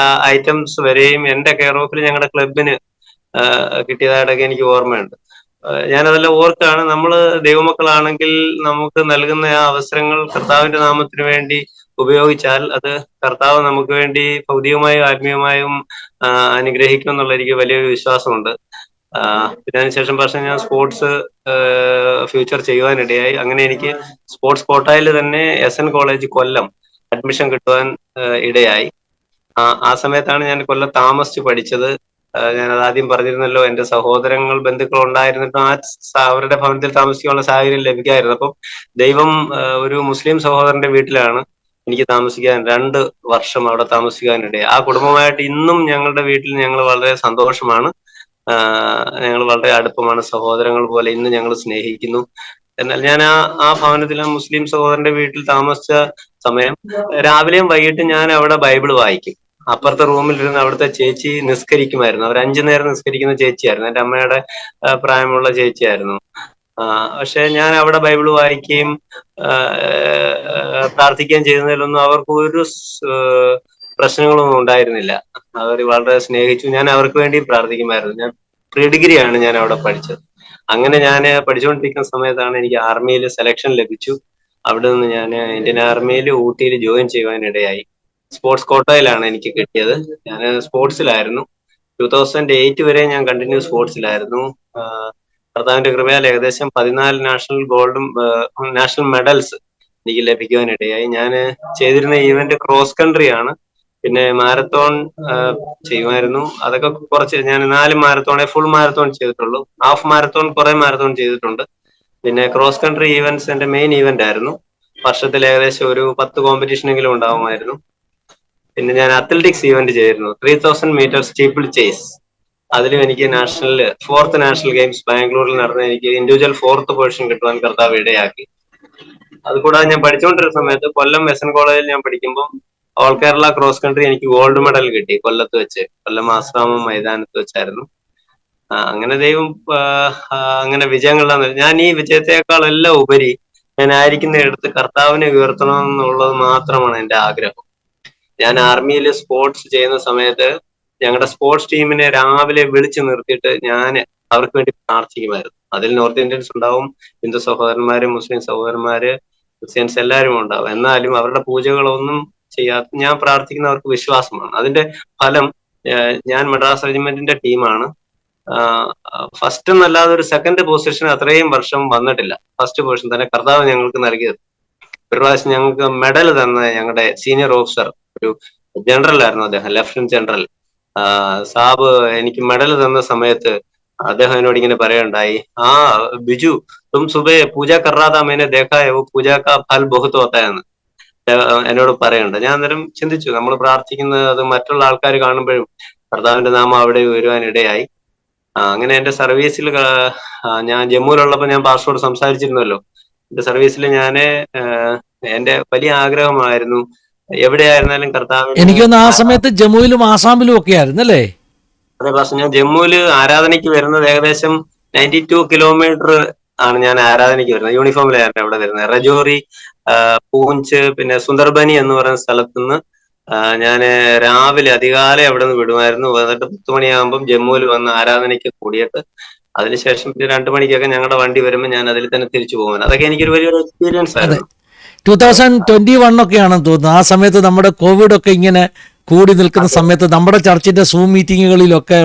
ഐറ്റംസ് വരെയും എന്റെ കെയർ ഓഫിൽ ഞങ്ങളുടെ ക്ലബിന് കിട്ടിയതായിട്ടൊക്കെ എനിക്ക് ഓർമ്മയുണ്ട്. ഞാനതെല്ലാം ഓർക്കാണ്. നമ്മള് ദൈവമക്കളാണെങ്കിൽ നമുക്ക് നൽകുന്ന ആ അവസരങ്ങൾ കർത്താവിന്റെ നാമത്തിന് വേണ്ടി ഉപയോഗിച്ചാൽ അത് കർത്താവ് നമുക്ക് വേണ്ടി ഭൗതികമായും ആത്മീയമായും അനുഗ്രഹിക്കും എന്നുള്ള എനിക്ക് വലിയൊരു വിശ്വാസമുണ്ട്. പിന്നെ അതിനുശേഷം പക്ഷേ ഞാൻ സ്പോർട്സ് ഫ്യൂച്ചർ ചെയ്യുവാനിടയായി. അങ്ങനെ എനിക്ക് സ്പോർട്സ് കോട്ടായിൽ തന്നെ SN കോളേജ് കൊല്ലം അഡ്മിഷൻ കിട്ടുവാൻ ഇടയായി. ആ സമയത്താണ് ഞാൻ കൊല്ലം താമസിച്ച് പഠിച്ചത്. ഞാനത് ആദ്യം പറഞ്ഞിരുന്നല്ലോ, എന്റെ സഹോദരങ്ങൾ ബന്ധുക്കൾ ഉണ്ടായിരുന്നിട്ടും അവരുടെ ഭവനത്തിൽ താമസിക്കാനുള്ള സാഹചര്യം ലഭിക്കായിരുന്നു. അപ്പം ദൈവം ഒരു മുസ്ലിം സഹോദരന്റെ വീട്ടിലാണ് എനിക്ക് താമസിക്കാൻ 2 വർഷം അവിടെ താമസിക്കാനിടയായി. ആ കുടുംബമായിട്ട് ഇന്നും ഞങ്ങളുടെ വീട്ടിൽ ഞങ്ങൾ വളരെ സന്തോഷമാണ്, ഞങ്ങൾ വളരെ അടുപ്പമാണ്, സഹോദരങ്ങൾ പോലെ ഇന്ന് ഞങ്ങൾ സ്നേഹിക്കുന്നു. എന്നാൽ ഞാൻ ആ ഭവനത്തിൽ മുസ്ലിം സഹോദരന്റെ വീട്ടിൽ താമസിച്ച സമയം രാവിലെയും വൈകിട്ടും ഞാൻ അവിടെ ബൈബിൾ വായിക്കും. അപ്പുറത്തെ റൂമിലിരുന്ന് അവിടുത്തെ ചേച്ചി നിസ്കരിക്കുമായിരുന്നു. അവർ 5 നേരം നിസ്കരിക്കുന്ന ചേച്ചിയായിരുന്നു. എൻ്റെ അമ്മയുടെ പ്രായമുള്ള ചേച്ചിയായിരുന്നു. പക്ഷെ ഞാൻ അവിടെ ബൈബിൾ വായിക്കുകയും പ്രാർത്ഥിക്കുകയും ചെയ്യുന്നതിലൊന്നും അവർക്ക് ഒരു പ്രശ്നങ്ങളൊന്നും ഉണ്ടായിരുന്നില്ല. അവർ വളരെ സ്നേഹിച്ചു. ഞാൻ അവർക്ക് വേണ്ടി പ്രാർത്ഥിക്കുമായിരുന്നു. ഞാൻ പ്രീ ഡിഗ്രിയാണ് ഞാൻ അവിടെ പഠിച്ചത്. അങ്ങനെ ഞാൻ പഠിച്ചുകൊണ്ടിരിക്കുന്ന സമയത്താണ് എനിക്ക് ആർമിയിൽ സെലക്ഷൻ ലഭിച്ചു. അവിടെ നിന്ന് ഞാൻ ഇന്ത്യൻ ആർമിയിൽ ഊട്ടിയിൽ ജോയിൻ ചെയ്യുവാനിടയായി. സ്പോർട്സ് കോട്ടയിലാണ് എനിക്ക് കിട്ടിയത്. ഞാൻ സ്പോർട്സിലായിരുന്നു. 2008 വരെ ഞാൻ കണ്ടിന്യൂ സ്പോർട്സിലായിരുന്നു. കർത്താവിന്റെ കൃപയാൽ ഏകദേശം 14 നാഷണൽ മെഡൽസ് എനിക്ക് ലഭിക്കുവാനിടയായി. ഞാൻ ചെയ്തിരുന്ന ഈവന്റ് ക്രോസ് കൺട്രി ആണ്. പിന്നെ മാരത്തോൺ ചെയ്യുമായിരുന്നു. അതൊക്കെ കുറച്ച്, ഞാൻ 4 മാരത്തോണെ ഫുൾ മാരത്തോൺ ചെയ്തിട്ടുള്ളൂ. ഹാഫ് മാരത്തോൺ കുറെ മാരത്തോൺ ചെയ്തിട്ടുണ്ട്. പിന്നെ ക്രോസ് കൺട്രി ഈവന്റ്സ് എന്റെ മെയിൻ ഈവന്റ് ആയിരുന്നു. വർഷത്തിൽ ഏകദേശം ഒരു 10 കോമ്പറ്റീഷനെങ്കിലും ഉണ്ടാവുമായിരുന്നു. പിന്നെ ഞാൻ അത്ലറ്റിക്സ് ഈവന്റ് ചെയ്തിരുന്നു. 3000 മീറ്റർ സ്റ്റീപ്പിൾ ചേസ്. അതിലും എനിക്ക് 4th നാഷണൽ ഗെയിംസ് ബാംഗ്ലൂരിൽ നടന്ന എനിക്ക് ഇൻഡിവിജ്വൽ 4th പൊസിഷൻ കിട്ടുവാൻ കർത്താവ് ഇടയാക്കി. അതുകൂടാതെ ഞാൻ പഠിച്ചുകൊണ്ടിരുന്ന സമയത്ത് കൊല്ലം SN കോളേജിൽ ഞാൻ പഠിക്കുമ്പോൾ ഓൾ കേരള ക്രോസ് കൺട്രി എനിക്ക് ഗോൾഡ് മെഡൽ കിട്ടി. കൊല്ലത്ത് വെച്ച്, കൊല്ലം ആശ്രാമം മൈതാനത്ത് വെച്ചായിരുന്നു. അങ്ങനെ ദൈവം അങ്ങനെ വിജയങ്ങളിലാണ്. ഞാൻ ഈ വിജയത്തെക്കാൾ എല്ലാം ഉപരി ഞാൻ ആയിരിക്കുന്നിടത്ത് കർത്താവിനെ ഉയർത്തണം എന്നുള്ളത് മാത്രമാണ് എൻ്റെ ആഗ്രഹം. ഞാൻ ആർമിയിൽ സ്പോർട്സ് ചെയ്യുന്ന സമയത്ത് ഞങ്ങളുടെ സ്പോർട്സ് ടീമിനെ രാവിലെ വിളിച്ചു നിർത്തിയിട്ട് ഞാൻ അവർക്ക് വേണ്ടി പ്രാർത്ഥിക്കുമായിരുന്നു. അതിൽ നോർത്ത് ഇന്ത്യൻസ് ഉണ്ടാവും, ഹിന്ദു സഹോദരന്മാര്, മുസ്ലിം സഹോദരന്മാര്, ക്രിസ്ത്യൻസ് എല്ലാവരും ഉണ്ടാവും. എന്നാലും അവരുടെ പൂജകളൊന്നും ചെയ്യാത്ത ഞാൻ പ്രാർത്ഥിക്കുന്നവർക്ക് വിശ്വാസമാണ്. അതിന്റെ ഫലം, ഞാൻ മദ്രാസ് റെജിമെന്റിന്റെ ടീമാണ്. ഫസ്റ്റ് എന്നല്ലാതെ ഒരു സെക്കൻഡ് പൊസിഷൻ അത്രയും വർഷം വന്നിട്ടില്ല. ഫസ്റ്റ് പൊസിഷൻ തന്നെ കർത്താവ് ഞങ്ങൾക്ക് നൽകിയത്. ഒരു പ്രാവശ്യം ഞങ്ങൾക്ക് മെഡൽ തന്ന ഞങ്ങളുടെ സീനിയർ ഓഫീസർ, ഒരു ജനറൽ ആയിരുന്നു അദ്ദേഹം, ലഫ്റ്റനന്റ് ജനറൽ സാബ്, എനിക്ക് മെഡൽ തന്ന സമയത്ത് അദ്ദേഹം എന്നോട് ഇങ്ങനെ പറയുണ്ടായി, ബിജു തും സുബേ പൂജ കറാതാ മേനെ ദേഖാ ഹൈ വോ പൂജ കാ ഫൽ ബഹുത് ഹോത്താ എന്ന് എന്നോട് പറയുന്നുണ്ട്. ഞാൻ അന്നേരം ചിന്തിച്ചു, നമ്മൾ പ്രാർത്ഥിക്കുന്നത് അത് മറ്റുള്ള ആൾക്കാർ കാണുമ്പോഴും കർത്താവിന്റെ നാമം അവിടെ വരുവാൻ ഇടയായി. അങ്ങനെ എന്റെ സർവീസിൽ ഞാൻ ജമ്മുവിലുള്ളപ്പോൾ ഞാൻ പാസ്റ്ററോട് സംസാരിച്ചിരുന്നല്ലോ. എന്റെ സർവീസിൽ എന്റെ വലിയ ആഗ്രഹമായിരുന്നു എവിടെയായിരുന്നാലും കർത്താവ്. എനിക്കൊന്ന് ആ സമയത്ത് ജമ്മുവിലും ആസാമിലും ഒക്കെ ആയിരുന്നു അല്ലേ? അതെ പാസ്റ്റർ, ഞാൻ ജമ്മുവിൽ ആരാധനയ്ക്ക് വരുന്നത് ഏകദേശം 92 കിലോമീറ്റർ ആണ് ഞാൻ ആരാധനയ്ക്ക് വരുന്നത്. യൂണിഫോമിലാണ് അവിടെ വരുന്നത്. രജോറി, പൂഞ്ച്, പിന്നെ സുന്ദർബനി എന്ന് പറയുന്ന സ്ഥലത്തുനിന്ന് ഞാൻ രാവിലെ അധികാലം അവിടെ നിന്ന് വിടുമായിരുന്നു. എന്നിട്ട് 10 മണിയാകുമ്പം ജമ്മുവിൽ വന്ന് ആരാധനയ്ക്ക് കൂടിയിട്ട് അതിനുശേഷം പിന്നെ 2 മണിക്കൊക്കെ ഞങ്ങളുടെ വണ്ടി വരുമ്പോൾ ഞാൻ അതിൽ തന്നെ തിരിച്ചു പോകുന്നത്. അതൊക്കെ എനിക്കൊരു വലിയൊരു എക്സ്പീരിയൻസ് ആയിരുന്നു. 2021 ഒക്കെയാണെന്ന് തോന്നുന്നു. ആ സമയത്ത് നമ്മുടെ കോവിഡ് ഒക്കെ ഇങ്ങനെ കൂടി നിൽക്കുന്ന സമയത്ത് നമ്മുടെ ചർച്ചിന്റെ സൂം മീറ്റിങ്ങുകളിലൊക്കെ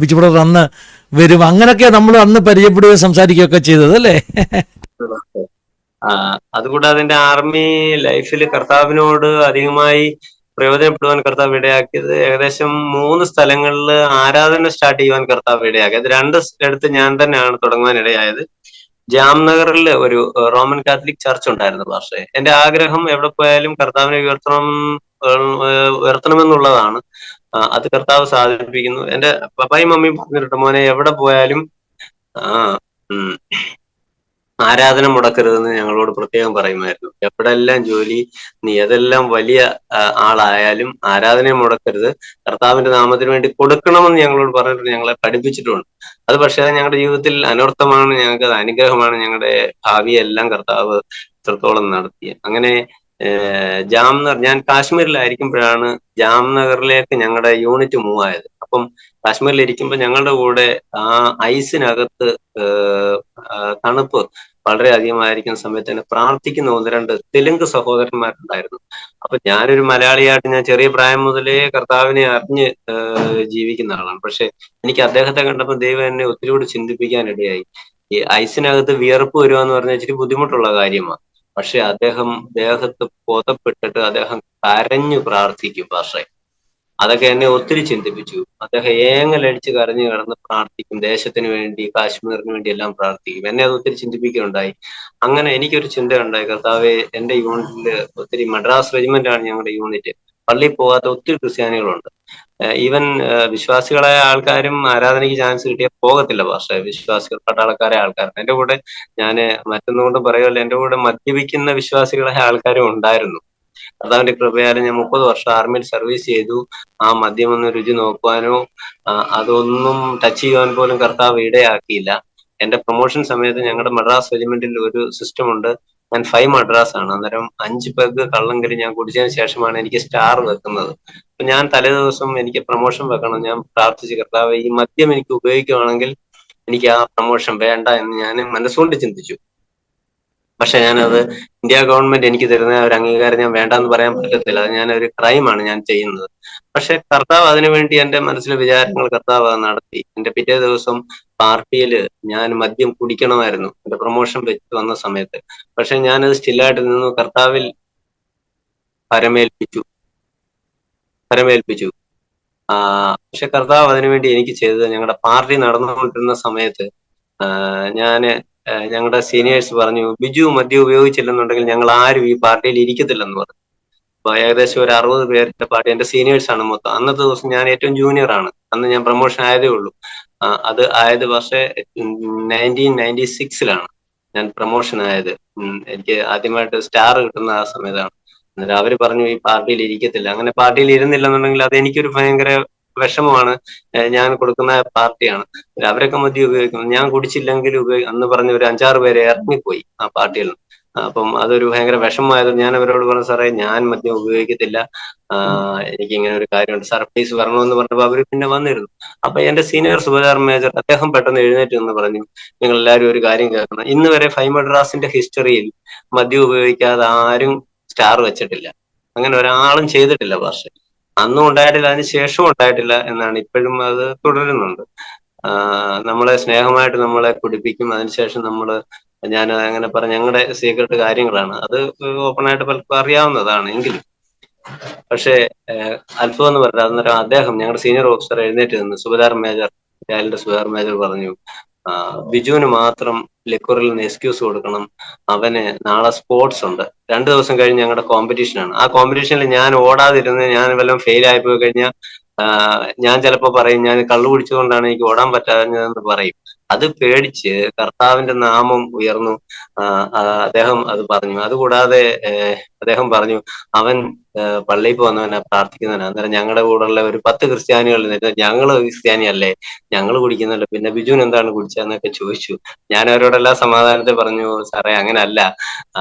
ബിജു ബ്രദർ അന്ന് വരും. അങ്ങനെയൊക്കെ നമ്മൾ അന്ന് പരിചയപ്പെടുകയും സംസാരിക്കുകയൊക്കെ ചെയ്തത് അല്ലേ? അതുകൂടാതെ എന്റെ ആർമി ലൈഫിൽ കർത്താവിനോട് അധികമായി പ്രയോജനപ്പെടുവാൻ കർത്താവ് ഇടയാക്കിയത് ഏകദേശം 3 സ്ഥലങ്ങളിൽ ആരാധന സ്റ്റാർട്ട് ചെയ്യുവാൻ കർത്താവ് ഇടയാക്കിയത്. 2 സ്ഥലത്ത് ഞാൻ തന്നെയാണ് തുടങ്ങുവാൻ ഇടയായത്. ജാംനഗറിൽ ഒരു റോമൻ കാത്തലിക് ചർച്ച് ഉണ്ടായിരുന്നു പക്ഷേ. എന്റെ ആഗ്രഹം എവിടെ പോയാലും കർത്താവിനെ ഉയർത്തണമെന്നുള്ളതാണ്. അത് കർത്താവ് സാധിപ്പിക്കുന്നു. എന്റെ പപ്പായും മമ്മിയും പറഞ്ഞിട്ടുണ്ട്, മോനെ എവിടെ പോയാലും ആരാധന മുടക്കരുതെന്ന് ഞങ്ങളോട് പ്രത്യേകം പറയുമായിരുന്നു. എവിടെല്ലാം ജോലി, നീ ഏതെല്ലാം വലിയ ആളായാലും ആരാധന മുടക്കരുത്, കർത്താവിന്റെ നാമത്തിന് വേണ്ടി കൊടുക്കണമെന്ന് ഞങ്ങളോട് പറഞ്ഞിട്ട് ഞങ്ങളെ പഠിപ്പിച്ചിട്ടുണ്ട്. അത് പക്ഷേ ഞങ്ങളുടെ ജീവിതത്തിൽ അനർത്ഥമാണ്, ഞങ്ങൾക്ക് അത് അനുഗ്രഹമാണ്. ഞങ്ങളുടെ ഭാവിയെല്ലാം കർത്താവ് ഇത്രത്തോളം നടത്തി. അങ്ങനെ ജാംനഗർ, ഞാൻ കാശ്മീരിലായിരിക്കുമ്പോഴാണ് ജാംനഗറിലേക്ക് ഞങ്ങളുടെ യൂണിറ്റ് മൂവ് ആയത്. ഞങ്ങളോടൊപ്പം കാശ്മീരിൽ ഇരിക്കുമ്പോൾ ഞങ്ങളുടെ കൂടെ ആ ഐസിനകത്ത് തണുപ്പ് വളരെ അധികമായിരിക്കുന്ന സമയത്ത് തന്നെ പ്രാർത്ഥിക്കുന്ന 1-2 തെലുങ്ക് സഹോദരന്മാരുണ്ടായിരുന്നു. അപ്പൊ ഞാനൊരു മലയാളിയായിട്ട് ഞാൻ ചെറിയ പ്രായം മുതലേ കർത്താവിനെ അറിഞ്ഞ് ജീവിക്കുന്ന ആളാണ്. പക്ഷെ എനിക്ക് അദ്ദേഹത്തെ കണ്ടപ്പോൾ ദൈവം എന്നെ ഒത്തിരി കൂടി ചിന്തിപ്പിക്കാനിടയായി. ഈ ഐസിനകത്ത് വിയർപ്പ് വരിക എന്ന് പറഞ്ഞാൽ ഇച്ചിരി ബുദ്ധിമുട്ടുള്ള കാര്യമാണ്. പക്ഷെ അദ്ദേഹം ദേഹത്ത് പുതപ്പിട്ടിട്ട് അദ്ദേഹം കരഞ്ഞു പ്രാർത്ഥിക്കും പക്ഷേ അതൊക്കെ എന്നെ ഒത്തിരി ചിന്തിപ്പിച്ചു. അദ്ദേഹം ഏങ്ങലടിച്ച് കരഞ്ഞു കിടന്ന് പ്രാർത്ഥിക്കും, ദേശത്തിന് വേണ്ടി, കാശ്മീരിന് വേണ്ടി എല്ലാം പ്രാർത്ഥിക്കും. എന്നെ അത് ഒത്തിരി ചിന്തിപ്പിക്കുകയുണ്ടായി. അങ്ങനെ എനിക്കൊരു ചിന്തയുണ്ടായി, കർത്താവെ, എന്റെ യൂണിറ്റില് ഒത്തിരി മദ്രാസ് റെജിമെന്റ് ആണ് ഞങ്ങളുടെ യൂണിറ്റ്. പള്ളിയിൽ പോകാത്ത ഒത്തിരി ക്രിസ്ത്യാനികളുണ്ട്. ഈവൻ വിശ്വാസികളായ ആൾക്കാരും ആരാധനയ്ക്ക് ചാൻസ് കിട്ടിയാൽ പോകത്തില്ല. പക്ഷേ വിശ്വാസികൾ പട്ടാളക്കാരായ ആൾക്കാർ എന്റെ കൂടെ, ഞാൻ മറ്റൊന്നുകൊണ്ടും പറയുമല്ലോ, എന്റെ കൂടെ മദ്യപിക്കുന്ന വിശ്വാസികളായ ആൾക്കാരും ഉണ്ടായിരുന്നു. കർത്താവിന്റെ കൃപയാലും ഞാൻ 30 വർഷം ആർമിയിൽ സർവീസ് ചെയ്തു. ആ മദ്യമൊന്ന് രുചി നോക്കുവാനോ അതൊന്നും ടച്ച് ചെയ്യുവാൻ പോലും കർത്താവ് ഇടയാക്കിയില്ല. എന്റെ പ്രൊമോഷൻ സമയത്ത് ഞങ്ങളുടെ മദ്രാസ് റെജിമെന്റിൽ ഒരു സിസ്റ്റം ഉണ്ട്. ഞാൻ 5 മദ്രാസ് ആണ്. അന്നേരം 5 പെഗ് കള്ളങ്കരി ഞാൻ കുടിച്ചതിന് ശേഷമാണ് എനിക്ക് സ്റ്റാർ വെക്കുന്നത്. അപ്പൊ ഞാൻ തലേ ദിവസം എനിക്ക് പ്രൊമോഷൻ വെക്കണം. ഞാൻ പ്രാർത്ഥിച്ച്, കർത്താവ്, ഈ മദ്യം എനിക്ക് ഉപയോഗിക്കുകയാണെങ്കിൽ എനിക്ക് ആ പ്രൊമോഷൻ വേണ്ട എന്ന് ഞാൻ മനസ്സുകൊണ്ട് ചിന്തിച്ചു. പക്ഷെ ഞാനത്, ഇന്ത്യ ഗവൺമെന്റ് എനിക്ക് തരുന്ന ഒരു അംഗീകാരം ഞാൻ വേണ്ടെന്ന് പറയാൻ പറ്റത്തില്ല. അത് ഞാനൊരു ക്രൈമാണ് ഞാൻ ചെയ്യുന്നത്. പക്ഷെ കർത്താവ് അതിനുവേണ്ടി എന്റെ മനസ്സിലെ വിചാരങ്ങൾ കർത്താവ് നടത്തി. എന്റെ പിറ്റേ ദിവസം പാർട്ടിയിൽ ഞാൻ മദ്യം കുടിക്കണമായിരുന്നു എന്റെ പ്രൊമോഷൻ വെച്ച് വന്ന സമയത്ത്. പക്ഷെ ഞാനത് സ്റ്റില്ലായിട്ട് നിന്നു, കർത്താവിൽ പരമേൽപ്പിച്ചു. പക്ഷെ കർത്താവ് അതിനുവേണ്ടി എനിക്ക് ചെയ്തത്, ഞങ്ങളുടെ പാർട്ടി നടന്നുകൊണ്ടിരുന്ന സമയത്ത് ഞാന് ഞങ്ങളുടെ സീനിയേഴ്സ് പറഞ്ഞു, ബിജു മദ്യം ഉപയോഗിച്ചില്ലെന്നുണ്ടെങ്കിൽ ഞങ്ങൾ ആരും ഈ പാർട്ടിയിൽ ഇരിക്കത്തില്ലെന്ന് പറഞ്ഞു. അപ്പൊ ഏകദേശം ഒരു 60 പേരുടെ പാർട്ടി, എന്റെ സീനിയേഴ്സ് ആണ് മൊത്തം. അന്നത്തെ ദിവസം ഞാൻ ഏറ്റവും ജൂനിയർ ആണ്. അന്ന് ഞാൻ പ്രൊമോഷൻ ആയതേ ഉള്ളൂ. അത് ആയത് പക്ഷേ 1996-ലാണ് ഞാൻ പ്രൊമോഷൻ ആയത്. എനിക്ക് ആദ്യമായിട്ട് സ്റ്റാർ കിട്ടുന്ന ആ സമയത്താണ്. അന്നേരം അവര് പറഞ്ഞു, ഈ പാർട്ടിയിൽ ഇരിക്കത്തില്ല. അങ്ങനെ പാർട്ടിയിൽ ഇരുന്നില്ലെന്നുണ്ടെങ്കിൽ അത് എനിക്കൊരു ഭയങ്കര വിഷമമാണ്. ഞാൻ കൊടുക്കുന്ന പാർട്ടിയാണ്. അവരൊക്കെ മദ്യം ഉപയോഗിക്കുന്നു, ഞാൻ കുടിച്ചില്ലെങ്കിൽ അന്ന് പറഞ്ഞ ഒരു 5-6 പേരെ ഇറങ്ങിപ്പോയി ആ പാർട്ടിയിൽ നിന്ന്. അപ്പം അതൊരു ഭയങ്കര വിഷമമായത്. ഞാൻ അവരോട് പറഞ്ഞു, സാറേ, ഞാൻ മദ്യം ഉപയോഗിക്കത്തില്ല, എനിക്ക് ഇങ്ങനെ ഒരു കാര്യമുണ്ട്, സർപ്രൈസ് വരണമെന്ന് പറഞ്ഞപ്പോൾ അവർ പിന്നെ വന്നിരുന്നു. അപ്പൊ എന്റെ സീനിയർ സുബേദാർ മേജർ അദ്ദേഹം പെട്ടെന്ന് എഴുന്നേറ്റ് എന്ന് പറഞ്ഞു, നിങ്ങൾ എല്ലാവരും ഒരു കാര്യം കേൾക്കണം, ഇന്ന് വരെ 5 മദ്രാസിന്റെ ഹിസ്റ്ററിയിൽ മദ്യം ഉപയോഗിക്കാതെ ആരും സ്റ്റാർ വെച്ചിട്ടില്ല. അങ്ങനെ ഒരാളും ചെയ്തിട്ടില്ല. പക്ഷെ അന്നും ഉണ്ടായിട്ടില്ല, അതിന് ശേഷവും ഉണ്ടായിട്ടില്ല എന്നാണ്. ഇപ്പോഴും അത് തുടരുന്നുണ്ട്. നമ്മളെ സ്നേഹമായിട്ട് നമ്മളെ കുടിപ്പിക്കും. അതിനുശേഷം ഞാൻ അങ്ങനെ പറഞ്ഞ ഞങ്ങളുടെ സീക്രട്ട് കാര്യങ്ങളാണ്. അത് ഓപ്പണായിട്ട് പലർക്കും അറിയാവുന്നതാണ്. എങ്കിലും പക്ഷേ അത്ഭുതം എന്ന് പറഞ്ഞാൽ, അന്നേരം അദ്ദേഹം, ഞങ്ങളുടെ സീനിയർ ഓഫീസർ, എഴുന്നേറ്റ് നിന്ന് സുബേദാർ മേജർ, സുബേദാർ മേജർ പറഞ്ഞു, ബിജുവിന് മാത്രം ലിക്വറിൽ നിന്ന് എക്സ്ക്യൂസ് കൊടുക്കണം. അവന് നാളെ സ്പോർട്സ് ഉണ്ട്. 2 ദിവസം കഴിഞ്ഞ് ഞങ്ങളുടെ കോമ്പറ്റീഷനാണ്. ആ കോമ്പറ്റീഷനിൽ ഞാൻ ഓടാതിരുന്ന് ഞാൻ വല്ലതും ഫെയിൽ ആയി പോയി കഴിഞ്ഞാൽ ഞാൻ ചിലപ്പോ പറയും, ഞാൻ കള്ളു കുടിച്ചുകൊണ്ടാണ് എനിക്ക് ഓടാൻ പറ്റാഞ്ഞതെന്ന് പറയും. അത് പേടിച്ച് കർത്താവിന്റെ നാമം ഉയർന്നു അദ്ദേഹം അത് പറഞ്ഞു. അതുകൂടാതെ അദ്ദേഹം പറഞ്ഞു, അവൻ പള്ളിയിൽ പോകുന്നവനാ, പ്രാർത്ഥിക്കുന്നവനാ. അന്നേരം ഞങ്ങളുടെ കൂടെയുള്ള ഒരു 10 ക്രിസ്ത്യാനികൾ, ഞങ്ങള് ക്രിസ്ത്യാനിയല്ലേ, ഞങ്ങൾ കുടിക്കുന്നുണ്ട്, പിന്നെ ബിജുവിന് എന്താണ് കുടിച്ചതെന്നൊക്കെ ചോദിച്ചു. ഞാൻ അവരോടെല്ലാം സമാധാനത്തെ പറഞ്ഞു, സാറേ, അങ്ങനല്ല.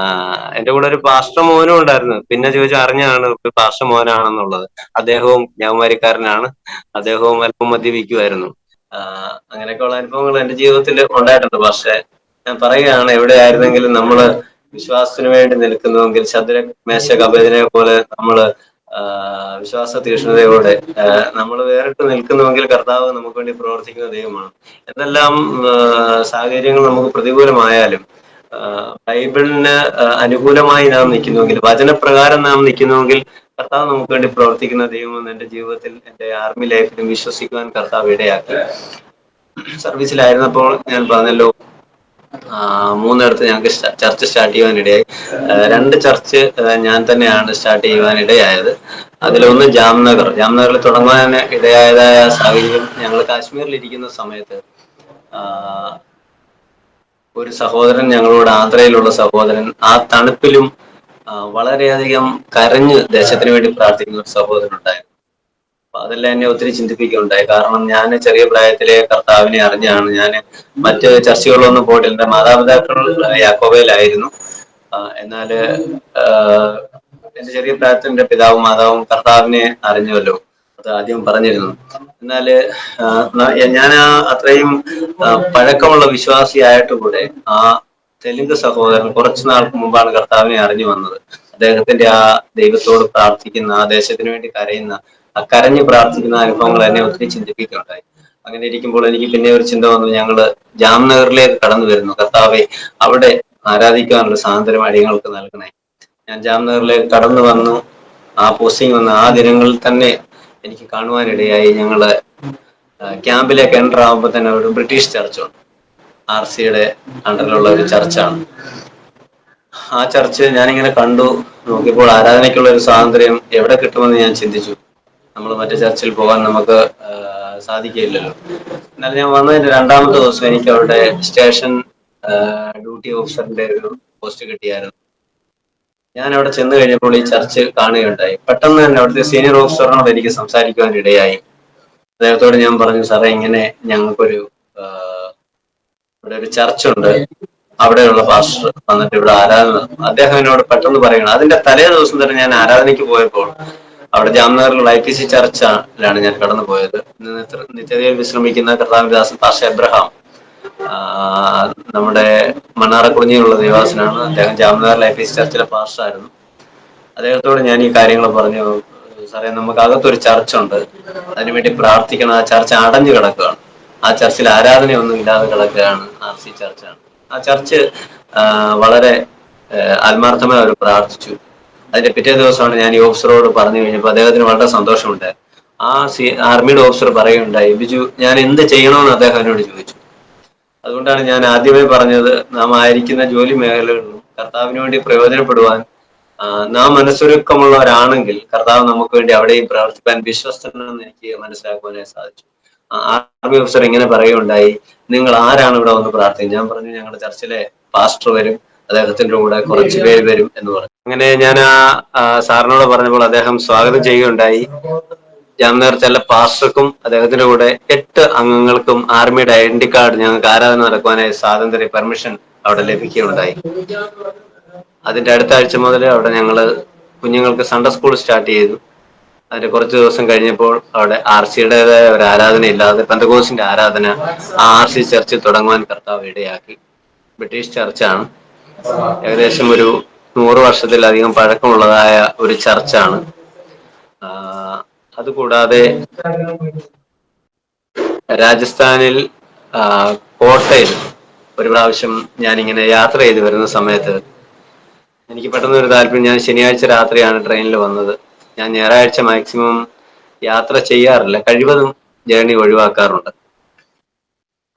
എന്റെ കൂടെ ഒരു പാസ്റ്റർ മോനും ഉണ്ടായിരുന്നു. പിന്നെ അറിഞ്ഞാണ് ഒരു പാസ്റ്റർ മോനാണെന്നുള്ളത്. അദ്ദേഹവും ന്യായമാരിക്കാരനാണ്. അദ്ദേഹവും അല്പം മദ്യപിക്കുമായിരുന്നു. അങ്ങനെയൊക്കെയുള്ള അനുഭവങ്ങൾ എന്റെ ജീവിതത്തിൽ ഉണ്ടായിട്ടുണ്ട്. പക്ഷെ ഞാൻ പറയുകയാണ്, എവിടെയായിരുന്നെങ്കിലും നമ്മള് വിശ്വാസത്തിന് വേണ്ടി നിൽക്കുന്നുവെങ്കിൽ, ശദ്രക്, മേശക്, അബേദ്നെഗോ പോലെ നമ്മള് വിശ്വാസ തീക്ഷ്ണതയോടെ നമ്മൾ വേറിട്ട് നിൽക്കുന്നുവെങ്കിൽ കർത്താവ് നമുക്ക് വേണ്ടി പ്രവർത്തിക്കുന്ന ദൈവമാണ്. എന്തെല്ലാം സാഹചര്യങ്ങൾ നമുക്ക് പ്രതികൂലമായാലും ബൈബിളിന് അനുകൂലമായി നാം നിൽക്കുന്നുവെങ്കിൽ, വചനപ്രകാരം നാം നിൽക്കുന്നുവെങ്കിൽ, കർത്താവ് നമുക്ക് വേണ്ടി പ്രവർത്തിക്കുന്ന ദൈവമെന്ന് എന്റെ ജീവിതത്തിൽ, എന്റെ ആർമി ലൈഫിലും വിശ്വസിക്കുവാൻ കർത്താവ് ഇടയാക്കി. സർവീസിലായിരുന്നപ്പോൾ ഞാൻ പറഞ്ഞല്ലോ, 3 ഞങ്ങൾക്ക് ചർച്ച് സ്റ്റാർട്ട് ചെയ്യുവാനിടയായി. 2 ചർച്ച് ഞാൻ തന്നെയാണ് സ്റ്റാർട്ട് ചെയ്യുവാനിടയായത്. അതിലൊന്ന് ജാംനഗറിൽ തുടങ്ങാൻ ഇടയായതായ സാഹചര്യം, ഞങ്ങൾ കാശ്മീരിൽ ഇരിക്കുന്ന സമയത്ത് ഒരു സഹോദരൻ, ഞങ്ങളോട് ആന്ധ്രയിലുള്ള സഹോദരൻ, ആ തണുപ്പിലും വളരെയധികം കരഞ്ഞ് ദേശത്തിന് വേണ്ടി പ്രാർത്ഥിക്കുന്ന ഒരു സഹോദരൻ ഉണ്ടായിരുന്നു. അപ്പൊ അതെല്ലാം എന്നെ ഒത്തിരി ചിന്തിപ്പിക്കുകയുണ്ടായി. കാരണം ഞാൻ ചെറിയ പ്രായത്തിലെ കർത്താവിനെ അറിഞ്ഞാണ്. ഞാൻ മറ്റ് ചർച്ചകളൊന്നും പോയിട്ടില്ല. എന്റെ മാതാപിതാക്കൾ യാക്കോബയിലായിരുന്നു. എന്നാല് എന്റെ ചെറിയ പ്രായത്തിൽ എന്റെ പിതാവും മാതാവും കർത്താവിനെ അറിഞ്ഞുവല്ലോ. അത് ആദ്യം പറഞ്ഞിരുന്നു. എന്നാല് ഞാൻ അത്രയും പഴക്കമുള്ള വിശ്വാസിയായിട്ട് കൂടെ ആ തെലുങ്ക് സഹോദരൻ കുറച്ചു നാൾക്ക് മുമ്പാണ് കർത്താവിനെ അറിഞ്ഞു വന്നത്. അദ്ദേഹത്തിന്റെ ആ ദൈവത്തോട് പ്രാർത്ഥിക്കുന്ന, ആ ദേശത്തിന് വേണ്ടി കരയുന്ന, ആ കരഞ്ഞു പ്രാർത്ഥിക്കുന്ന അനുഭവങ്ങൾ എന്നെ ഒത്തിരി ചിന്തിപ്പിക്കുകയുണ്ടായി. അങ്ങനെ ഇരിക്കുമ്പോൾ എനിക്ക് പിന്നെ ഒരു ചിന്ത വന്നു, ഞങ്ങള് ജാംനഗറിലേക്ക് കടന്നു വരുന്നു, കർത്താവെ അവിടെ ആരാധിക്കാനുള്ള സ്വാതന്ത്ര്യം അടിയങ്ങൾക്ക് നൽകണേ. ഞാൻ ജാംനഗറിലേക്ക് കടന്നു വന്നു. ആ പോസ്റ്റിംഗ് വന്ന ആ ദിനങ്ങളിൽ തന്നെ എനിക്ക് കാണുവാനിടയായി, ഞങ്ങള് ക്യാമ്പിലേക്ക് എൻ്റർ ആകുമ്പോൾ തന്നെ ഒരു ബ്രിട്ടീഷ് ചർച്ചുണ്ട്. RCയുടെ അണ്ടറിലുള്ള ഒരു ചർച്ചാണ്. ആ ചർച്ച് ഞാനിങ്ങനെ കണ്ടു നോക്കിയപ്പോൾ ആരാധനയ്ക്കുള്ള ഒരു സ്വാതന്ത്ര്യം എവിടെ കിട്ടുമെന്ന് ഞാൻ ചിന്തിച്ചു. നമ്മൾ മറ്റു ചർച്ചിൽ പോകാൻ നമുക്ക് സാധിക്കില്ലല്ലോ. എന്നാൽ ഞാൻ വന്നതിന്റെ 2ാമത്തെ ദിവസം എനിക്ക് അവിടെ സ്റ്റേഷൻ ഡ്യൂട്ടി ഓഫീസറിന്റെ ഒരു പോസ്റ്റ് കിട്ടിയായിരുന്നു. ഞാൻ അവിടെ ചെന്ന് കഴിഞ്ഞപ്പോൾ ഈ ചർച്ച് കാണുകയുണ്ടായി. പെട്ടെന്ന് തന്നെ അവിടുത്തെ സീനിയർ ഓഫീസറിനോട് എനിക്ക് സംസാരിക്കുവാൻ ഇടയായി. അദ്ദേഹത്തോട് ഞാൻ പറഞ്ഞു, സാറേ ഇങ്ങനെ ഞങ്ങൾക്കൊരു ഇവിടെ ഒരു ചർച്ചുണ്ട്, അവിടെയുള്ള പാസ്റ്റർ വന്നിട്ട് ഇവിടെ ആരാധന. അദ്ദേഹം എന്നോട് പെട്ടെന്ന് പറയണം. അതിന്റെ തലേ ദിവസം തന്നെ ഞാൻ ആരാധനയ്ക്ക് പോയപ്പോൾ അവിടെ ജാംനഗറിലുള്ള IPC ചർച്ചിലാണ് ഞാൻ കടന്നു പോയത്. നിത്യതയിൽ വിശ്രമിക്കുന്ന കർത്താവിന്റെ ദാസൻ പാസ്റ്റർ എബ്രഹാം, നമ്മുടെ മണ്ണാറക്കുറിഞ്ഞിയുള്ള ദേവാസനാണ്. അദ്ദേഹം ജാംനഗറിലെ IPC ചർച്ചിലെ പാസ്റ്ററായിരുന്നു. അദ്ദേഹത്തോട് ഞാൻ ഈ കാര്യങ്ങൾ പറഞ്ഞു, സാറേ നമുക്ക് അകത്തൊരു ചർച്ചുണ്ട്, അതിനുവേണ്ടി പ്രാർത്ഥിക്കണം. ആ ചർച്ച് അടഞ്ഞു കിടക്കുകയാണ്, ആ ചർച്ചിൽ ആരാധനയൊന്നും ഇല്ലാതെ കിടക്കുകയാണ്, RC ചർച്ചാണ്. ആ ചർച്ച് വളരെ ആത്മാർത്ഥമായി അവർ പ്രാർത്ഥിച്ചു. അതിന്റെ പിറ്റേ ദിവസമാണ് ഞാൻ ഈ ഓഫീസറോട് പറഞ്ഞു കഴിഞ്ഞപ്പോൾ അദ്ദേഹത്തിന് വളരെ സന്തോഷമുണ്ട്. ആ ആർമിയുടെ ഓഫീസർ പറയുകയുണ്ടായി, ബിജു ഞാൻ എന്ത് ചെയ്യണമെന്ന് അദ്ദേഹം എന്നോട് ചോദിച്ചു. അതുകൊണ്ടാണ് ഞാൻ ആദ്യമേ പറഞ്ഞത്, നാം ആയിരിക്കുന്ന ജോലി മേഖലകളിലും കർത്താവിന് വേണ്ടി പ്രയോജനപ്പെടുവാൻ നാം മനസ്സൊരുക്കമുള്ളവരാണെങ്കിൽ കർത്താവ് നമുക്ക് വേണ്ടി അവിടെയും പ്രവർത്തിക്കാൻ വിശ്വസ്തനെന്ന് എനിക്ക് മനസ്സിലാക്കുവാനായി സാധിച്ചു. ആർമി ഓഫീസർ ഇങ്ങനെ പറയുകയുണ്ടായി, നിങ്ങൾ ആരാണ് ഇവിടെ വന്ന് പ്രാർത്ഥിക്കുന്നത്? ഞാൻ പറഞ്ഞു, ഞങ്ങളുടെ ചർച്ചിലെ പാസ്റ്റർ വരും, അദ്ദേഹത്തിന്റെ കൂടെ കുറച്ച് പേര് വരും എന്ന് പറഞ്ഞു. അങ്ങനെ ഞാൻ ആ സാറിനോട് പറഞ്ഞപ്പോൾ അദ്ദേഹം സ്വാഗതം ചെയ്യുകയുണ്ടായി. ജാംനഗർ ചെല്ല പാസ്റ്റർക്കും അദ്ദേഹത്തിന്റെ കൂടെ 8 അംഗങ്ങൾക്കും ആർമിയുടെ ഐഡന്റി കാർഡ് ഞങ്ങൾക്ക് ആരാധന നടക്കുവാനായി പെർമിഷൻ അവിടെ ലഭിക്കുകയുണ്ടായി. അതിന്റെ അടുത്ത ആഴ്ച മുതൽ അവിടെ ഞങ്ങള് കുഞ്ഞുങ്ങൾക്ക് സൺഡേ സ്കൂൾ സ്റ്റാർട്ട് ചെയ്തു. അതിന്റെ കുറച്ച് ദിവസം കഴിഞ്ഞപ്പോൾ അവിടെ RCയുടേതായ ഒരു ആരാധന ഇല്ലാതെ പെന്തക്കോസ്തിന്റെ ആരാധന ആ RC ചർച്ചിൽ തുടങ്ങുവാൻ കർത്താവ് ഇടയാക്കി. ബ്രിട്ടീഷ് ചർച്ചാണ്, ഏകദേശം ഒരു 100 വർഷത്തിലധികം പഴക്കമുള്ളതായ ഒരു ചർച്ചാണ്. അതുകൂടാതെ രാജസ്ഥാനിൽ കോട്ടയിൽ ഒരു പ്രാവശ്യം ഞാനിങ്ങനെ യാത്ര ചെയ്ത് വരുന്ന സമയത്ത് എനിക്ക് പെട്ടെന്ന് ഒരു താല്പര്യം. ഞാൻ ശനിയാഴ്ച രാത്രിയാണ് ട്രെയിനിൽ വന്നത്. ഞാൻ ഞായറാഴ്ച മാക്സിമം യാത്ര ചെയ്യാറില്ല, കഴിവതും ജേർണി ഒഴിവാക്കാറുണ്ട്.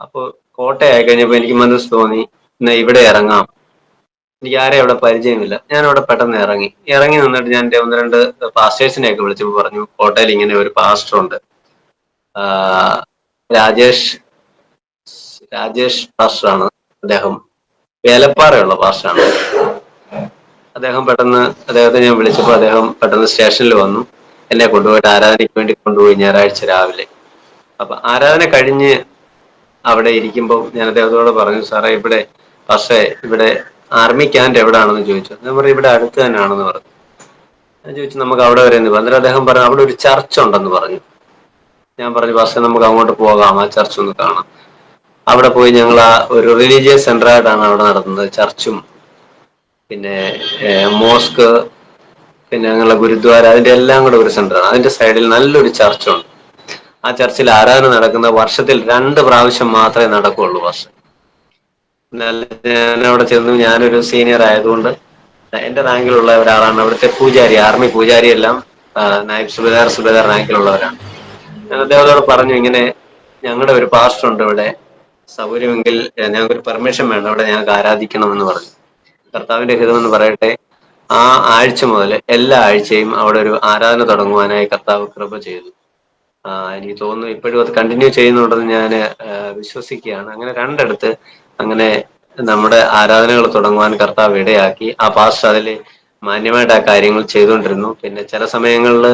അപ്പോൾ കോട്ടയായി കഴിഞ്ഞപ്പോൾ എനിക്ക് മനസ്സ് തോന്നി, എന്നാ ഇവിടെ ഇറങ്ങാം. എനിക്ക് ആരെയും അവിടെ പരിചയമില്ല. ഞാൻ അവിടെ പെട്ടെന്ന് ഇറങ്ങി നിന്നിട്ട് ഞാൻ എൻ്റെ 1-2 പാസ്റ്റേഴ്സിനെയൊക്കെ വിളിച്ചപ്പോൾ പറഞ്ഞു, കോട്ടയിൽ ഇങ്ങനെ ഒരു പാസ്റ്റർ ഉണ്ട്, രാജേഷ് പാസ്റ്ററാണ്, അദ്ദേഹം വേലപ്പാറയുള്ള പാസ്റ്ററാണ്. അദ്ദേഹത്തെ ഞാൻ വിളിച്ചപ്പോൾ അദ്ദേഹം പെട്ടെന്ന് സ്റ്റേഷനിൽ വന്നു, എന്നെ കൊണ്ടുപോയിട്ട് ആരാധനയ്ക്ക് വേണ്ടി കൊണ്ടുപോയി ഞായറാഴ്ച രാവിലെ. അപ്പൊ ആരാധന കഴിഞ്ഞ് അവിടെ ഇരിക്കുമ്പോൾ ഞാൻ അദ്ദേഹത്തോട് പറഞ്ഞു, സാറേ ഇവിടെ ആർമി ക്യാമ്പ് എവിടെയാണെന്ന് ചോദിച്ചു. ഞാൻ പറഞ്ഞു, ഇവിടെ അടുത്ത് തന്നെയാണെന്ന് പറഞ്ഞു. ഞാൻ ചോദിച്ചു, നമുക്ക് അവിടെ വരെ എന്ന് പറഞ്ഞു. അദ്ദേഹം പറഞ്ഞു, അവിടെ ഒരു ചർച്ച് ഉണ്ടെന്ന് പറഞ്ഞു. ഞാൻ പറഞ്ഞു, പക്ഷേ നമുക്ക് അങ്ങോട്ട് പോകാം, ആ ചർച്ച് ഒന്ന് കാണാം. അവിടെ പോയി ഞങ്ങൾ ആ ഒരു റിലീജിയസ് സെന്റർ ആയിട്ടാണ് അവിടെ നടത്തുന്നത്. ചർച്ചും പിന്നെ മോസ്ക്, പിന്നെ ഞങ്ങളുടെ ഗുരുദ്വാര, അതിന്റെ എല്ലാം കൂടെ ഒരു സെന്ററാണ്. അതിന്റെ സൈഡിൽ നല്ലൊരു ചർച്ചുണ്ട്. ആ ചർച്ചിൽ ആരാധന നടക്കുന്ന വർഷത്തിൽ 2 പ്രാവശ്യം മാത്രമേ നടക്കുകയുള്ളൂ വർഷം. എന്നാൽ ഞാൻ അവിടെ ചെന്നു. ഞാനൊരു സീനിയർ ആയതുകൊണ്ട് എന്റെ റാങ്കിലുള്ള ഒരാളാണ് അവിടുത്തെ പൂജാരി, ആർമി പൂജാരി എല്ലാം നായിബ് സുബേദാർ റാങ്കിലുള്ളവരാണ്. ഞാൻ അദ്ദേഹത്തോട് പറഞ്ഞു, ഇങ്ങനെ ഞങ്ങളുടെ ഒരു പാസ്റ്റർ ഉണ്ട് ഇവിടെ, സൗകര്യമെങ്കിൽ ഞങ്ങൾക്കൊരു പെർമിഷൻ വേണം, അവിടെ ഞങ്ങൾക്ക് ആരാധിക്കണമെന്ന് പറഞ്ഞു. കർത്താവിന്റെ ഹിതമെന്ന് പറയട്ടെ, ആ ആഴ്ച മുതൽ എല്ലാ ആഴ്ചയും അവിടെ ഒരു ആരാധന തുടങ്ങുവാനായി കർത്താവ് കൃപ ചെയ്തു. എനിക്ക് തോന്നുന്നു ഇപ്പോഴും അത് കണ്ടിന്യൂ ചെയ്യുന്നുണ്ടെന്ന് ഞാൻ വിശ്വസിക്കുകയാണ്. അങ്ങനെ 2 അങ്ങനെ നമ്മുടെ ആരാധനകൾ തുടങ്ങുവാൻ കർത്താവ് ഇടയാക്കി. ആ പാസ്റ്റർ അതിൽ മാന്യമായിട്ട് ആ കാര്യങ്ങൾ ചെയ്തുകൊണ്ടിരുന്നു. പിന്നെ ചില സമയങ്ങളിൽ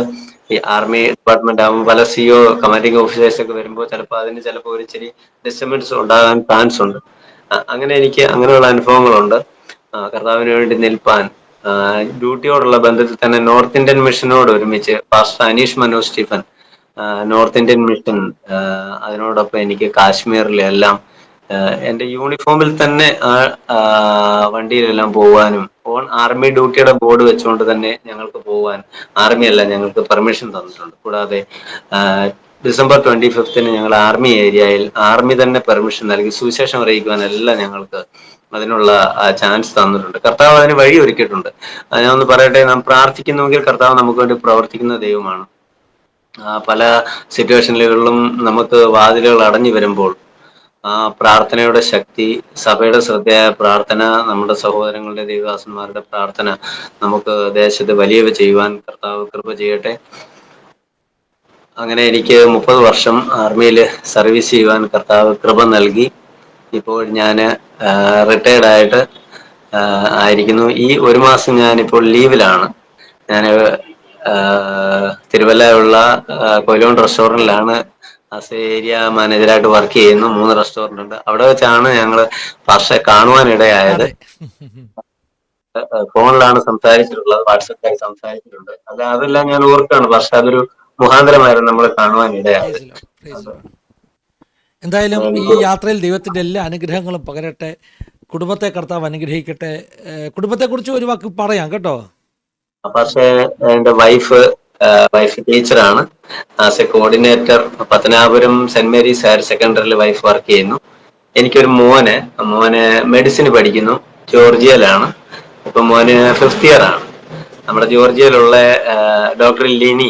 ഈ ആർമി ഡിപ്പാർട്ട്മെന്റ് ആകുമ്പോൾ പല CO കമാൻഡിംഗ് ഓഫീസേഴ്സ് ഒക്കെ വരുമ്പോൾ ചിലപ്പോൾ ഒരു ഇച്ചിരി ഡിസ്റ്റർബൻസ് ഉണ്ടാകാൻ ചാൻസ് ഉണ്ട്. അങ്ങനെ എനിക്ക് അങ്ങനെയുള്ള അനുഭവങ്ങളുണ്ട്. കർത്താവിന് വേണ്ടി നിൽപ്പാൻ ഡ്യൂട്ടിയോടുള്ള ബന്ധത്തിൽ തന്നെ നോർത്ത് ഇന്ത്യൻ മിഷനോട് ഒരുമിച്ച് pastor Aneesh Manoj Stephen north Indian mission, അതിനോടൊപ്പം എനിക്ക് കാശ്മീരിലെല്ലാം എന്റെ യൂണിഫോമിൽ തന്നെ വണ്ടിയിലെല്ലാം പോകാനും ഓൺ ആർമി ഡ്യൂട്ടിയുടെ ബോർഡ് വെച്ചുകൊണ്ട് തന്നെ ഞങ്ങൾക്ക് പോകാൻ ആർമി അല്ല ഞങ്ങൾക്ക് പെർമിഷൻ തന്നിട്ടുണ്ട്. കൂടാതെ ഡിസംബർ 25 ഞങ്ങൾ ആർമി ഏരിയയിൽ ആർമി തന്നെ പെർമിഷൻ നൽകി സുവിശേഷം അറിയിക്കുവാനെല്ലാം ഞങ്ങൾക്ക് അതിനുള്ള ചാൻസ് തന്നിട്ടുണ്ട്. കർത്താവ് അതിന് വഴി ഒരുക്കിയിട്ടുണ്ട്. ഞാൻ ഒന്ന് പറയട്ടെ, നാം പ്രാർത്ഥിക്കുന്നുവെങ്കിൽ കർത്താവ് നമുക്ക് വേണ്ടി പ്രവർത്തിക്കുന്ന ദൈവമാണ്. പല സിറ്റുവേഷനുകളിലും നമുക്ക് വാതിലുകൾ അടഞ്ഞു വരുമ്പോൾ പ്രാർത്ഥനയുടെ ശക്തി, സഭയുടെ ശ്രദ്ധയായ പ്രാർത്ഥന, നമ്മുടെ സഹോദരങ്ങളുടെ ദൈവദാസന്മാരുടെ പ്രാർത്ഥന നമുക്ക് ദേശത്ത് വലിയവ ചെയ്യുവാൻ കർത്താവ് കൃപ ചെയ്യട്ടെ. അങ്ങനെ എനിക്ക് 30 വർഷം ആർമിയിൽ സർവീസ് ചെയ്യുവാൻ കർത്താവ് കൃപ നൽകി. ഇപ്പോൾ ഞാൻ റിട്ടയർഡ് ആയിട്ട് ആയിരിക്കുന്നു. ഈ ഒരു മാസം ഞാനിപ്പോൾ ലീവിലാണ്. ഞാൻ തിരുവല്ലയുള്ള കൊയിലോൺ റെസ്റ്റോറൻറ്റിലാണ് ആസ് ഏരിയ മാനേജറായിട്ട് വർക്ക് ചെയ്യുന്നു. 3 റെസ്റ്റോറന്റ് ഉണ്ട്. അവിടെ വെച്ചാണ് ഞങ്ങൾ പാസ്റ്ററെ കാണുവാനിടയായത്. ഫോണിലാണ് സംസാരിച്ചിട്ടുള്ളത്, വാട്സപ്പിലായി സംസാരിച്ചിട്ടുണ്ട്. അതെല്ലാം ഞാൻ ഓർക്കാണ്. പക്ഷെ അതൊരു മുഖാന്തരമായിരുന്നു നമ്മൾ കാണുവാനിടയായത്. എന്തായാലും ഈ യാത്രയിൽ ദൈവത്തിന്റെ എല്ലാ അനുഗ്രഹങ്ങളും പകരട്ടെ. കുടുംബത്തെ കർത്താവ് അനുഗ്രഹിക്കട്ടെ. കുടുംബത്തെക്കുറിച്ച് ഒരു വാക്ക് പറയാം കേട്ടോ. പക്ഷേ എന്റെ വൈഫ് ടീച്ചറാണ്. As a coordinator Pathanapuram Saint Mary's higher സെക്കൻഡറിയിൽ വൈഫ് വർക്ക് ചെയ്യുന്നു. എനിക്കൊരു മോന് മെഡിസിൻ പഠിക്കുന്നു, ജോർജിയയിലാണ്. ഇപ്പൊ മോന് 5th ഇയർ ആണ്. നമ്മുടെ ജോർജിയയിലുള്ള ഡോക്ടർ ലിനി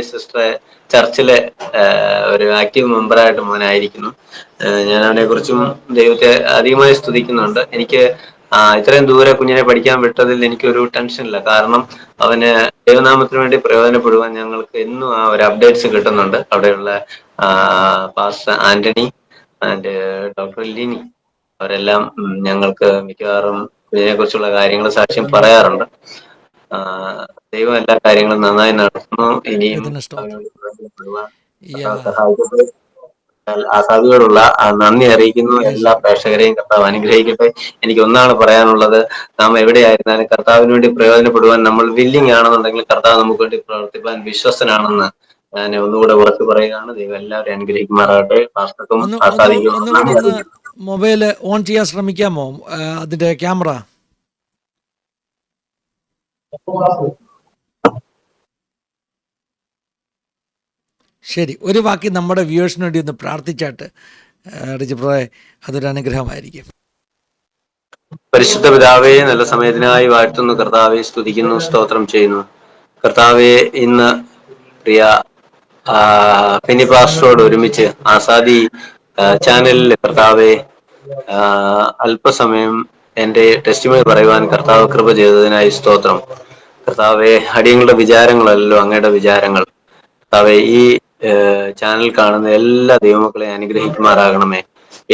സിസ്റ്റർ ചർച്ചിലെ ഒരു ആക്റ്റീവ് മെമ്പറായിട്ട് മോനായിരിക്കുന്നു. ഞാൻ അവനെ കുറിച്ചും ദൈവത്തെ അധികമായി സ്തുതിക്കുന്നുണ്ട്. എനിക്ക് ഇത്രയും ദൂരെ കുഞ്ഞിനെ പഠിക്കാൻ വിട്ടതിൽ എനിക്കൊരു ടെൻഷനില്ല. കാരണം അവന് ദൈവനാമത്തിന് വേണ്ടി പ്രയോജനപ്പെടുവാൻ ഞങ്ങൾക്ക് എന്നും ഒരു അപ്ഡേറ്റ്സ് കിട്ടുന്നുണ്ട്. അവിടെയുള്ള pastor Antony and doctor Lini അവരെല്ലാം ഞങ്ങൾക്ക് മിക്കവാറും ഇതിനെ കുറിച്ചുള്ള കാര്യങ്ങൾ സാക്ഷ്യം പറയാറുണ്ട്. ദൈവം എല്ലാ കാര്യങ്ങളും നന്നായി നടത്തുന്നു. ഇനിയും സാധ്യതയോടുള്ള നന്ദി അറിയിക്കുന്നു. എല്ലാ പ്രേക്ഷകരെയും കർത്താവ് അനുഗ്രഹിക്കട്ടെ. എനിക്ക് ഒന്നാണ് പറയാനുള്ളത്, നാം എവിടെയായിരുന്നാലും കർത്താവിന് വേണ്ടി പ്രയോജനപ്പെടുവാൻ നമ്മൾ വില്ലിങ് ആണെന്നുണ്ടെങ്കിൽ കർത്താവ് നമുക്ക് വേണ്ടി പ്രവർത്തിപ്പാൻ വിശ്വസ്തനാണെന്ന് ഞാൻ ഒന്നുകൂടെ ഉറച്ചു പറയുകയാണ്. ദൈവം എല്ലാവരെയും അനുഗ്രഹിക്കുമാറാകട്ടെ. പാസ്റ്റർക്കും മൊബൈൽ ഓൺ ചെയ്യാൻ ശ്രമിക്കാമോ അതിന്റെ ക്യാമറ? ശരി, ഒരു വാക്കി നമ്മുടെ വ്യൂവേഴ്സിന് വേണ്ടി ഒന്ന് പ്രാർത്ഥിച്ചാട്ട് അതൊരു അനുഗ്രഹമായിരിക്കും. പരിശുദ്ധ പിതാവേ, നല്ല സമയത്തിനായി വാഴ്ത്തുന്നു. കർത്താവെ സ്തുതിക്കുന്നു, സ്തോത്രം ചെയ്യുന്നു. കർത്താവെ, ഇന്ന് പ്രിയ ഫെനി പാസ്റ്ററോട് ഒരുമിച്ച് ആസാദി ചാനലിൽ കർത്താവെ അല്പസമയം എന്റെ ടെസ്റ്റിമണി പറയുവാൻ കർത്താവ് കൃപ ചെയ്തതിനായി സ്തോത്രം. കർത്താവെ, അടിയങ്ങളുടെ വിചാരങ്ങളല്ലോ അങ്ങയുടെ വിചാരങ്ങൾ. കർത്താവെ, ഈ ചാനൽ കാണുന്ന എല്ലാ ദൈവമക്കളെയും അനുഗ്രഹിക്കുമാറാകണമേ.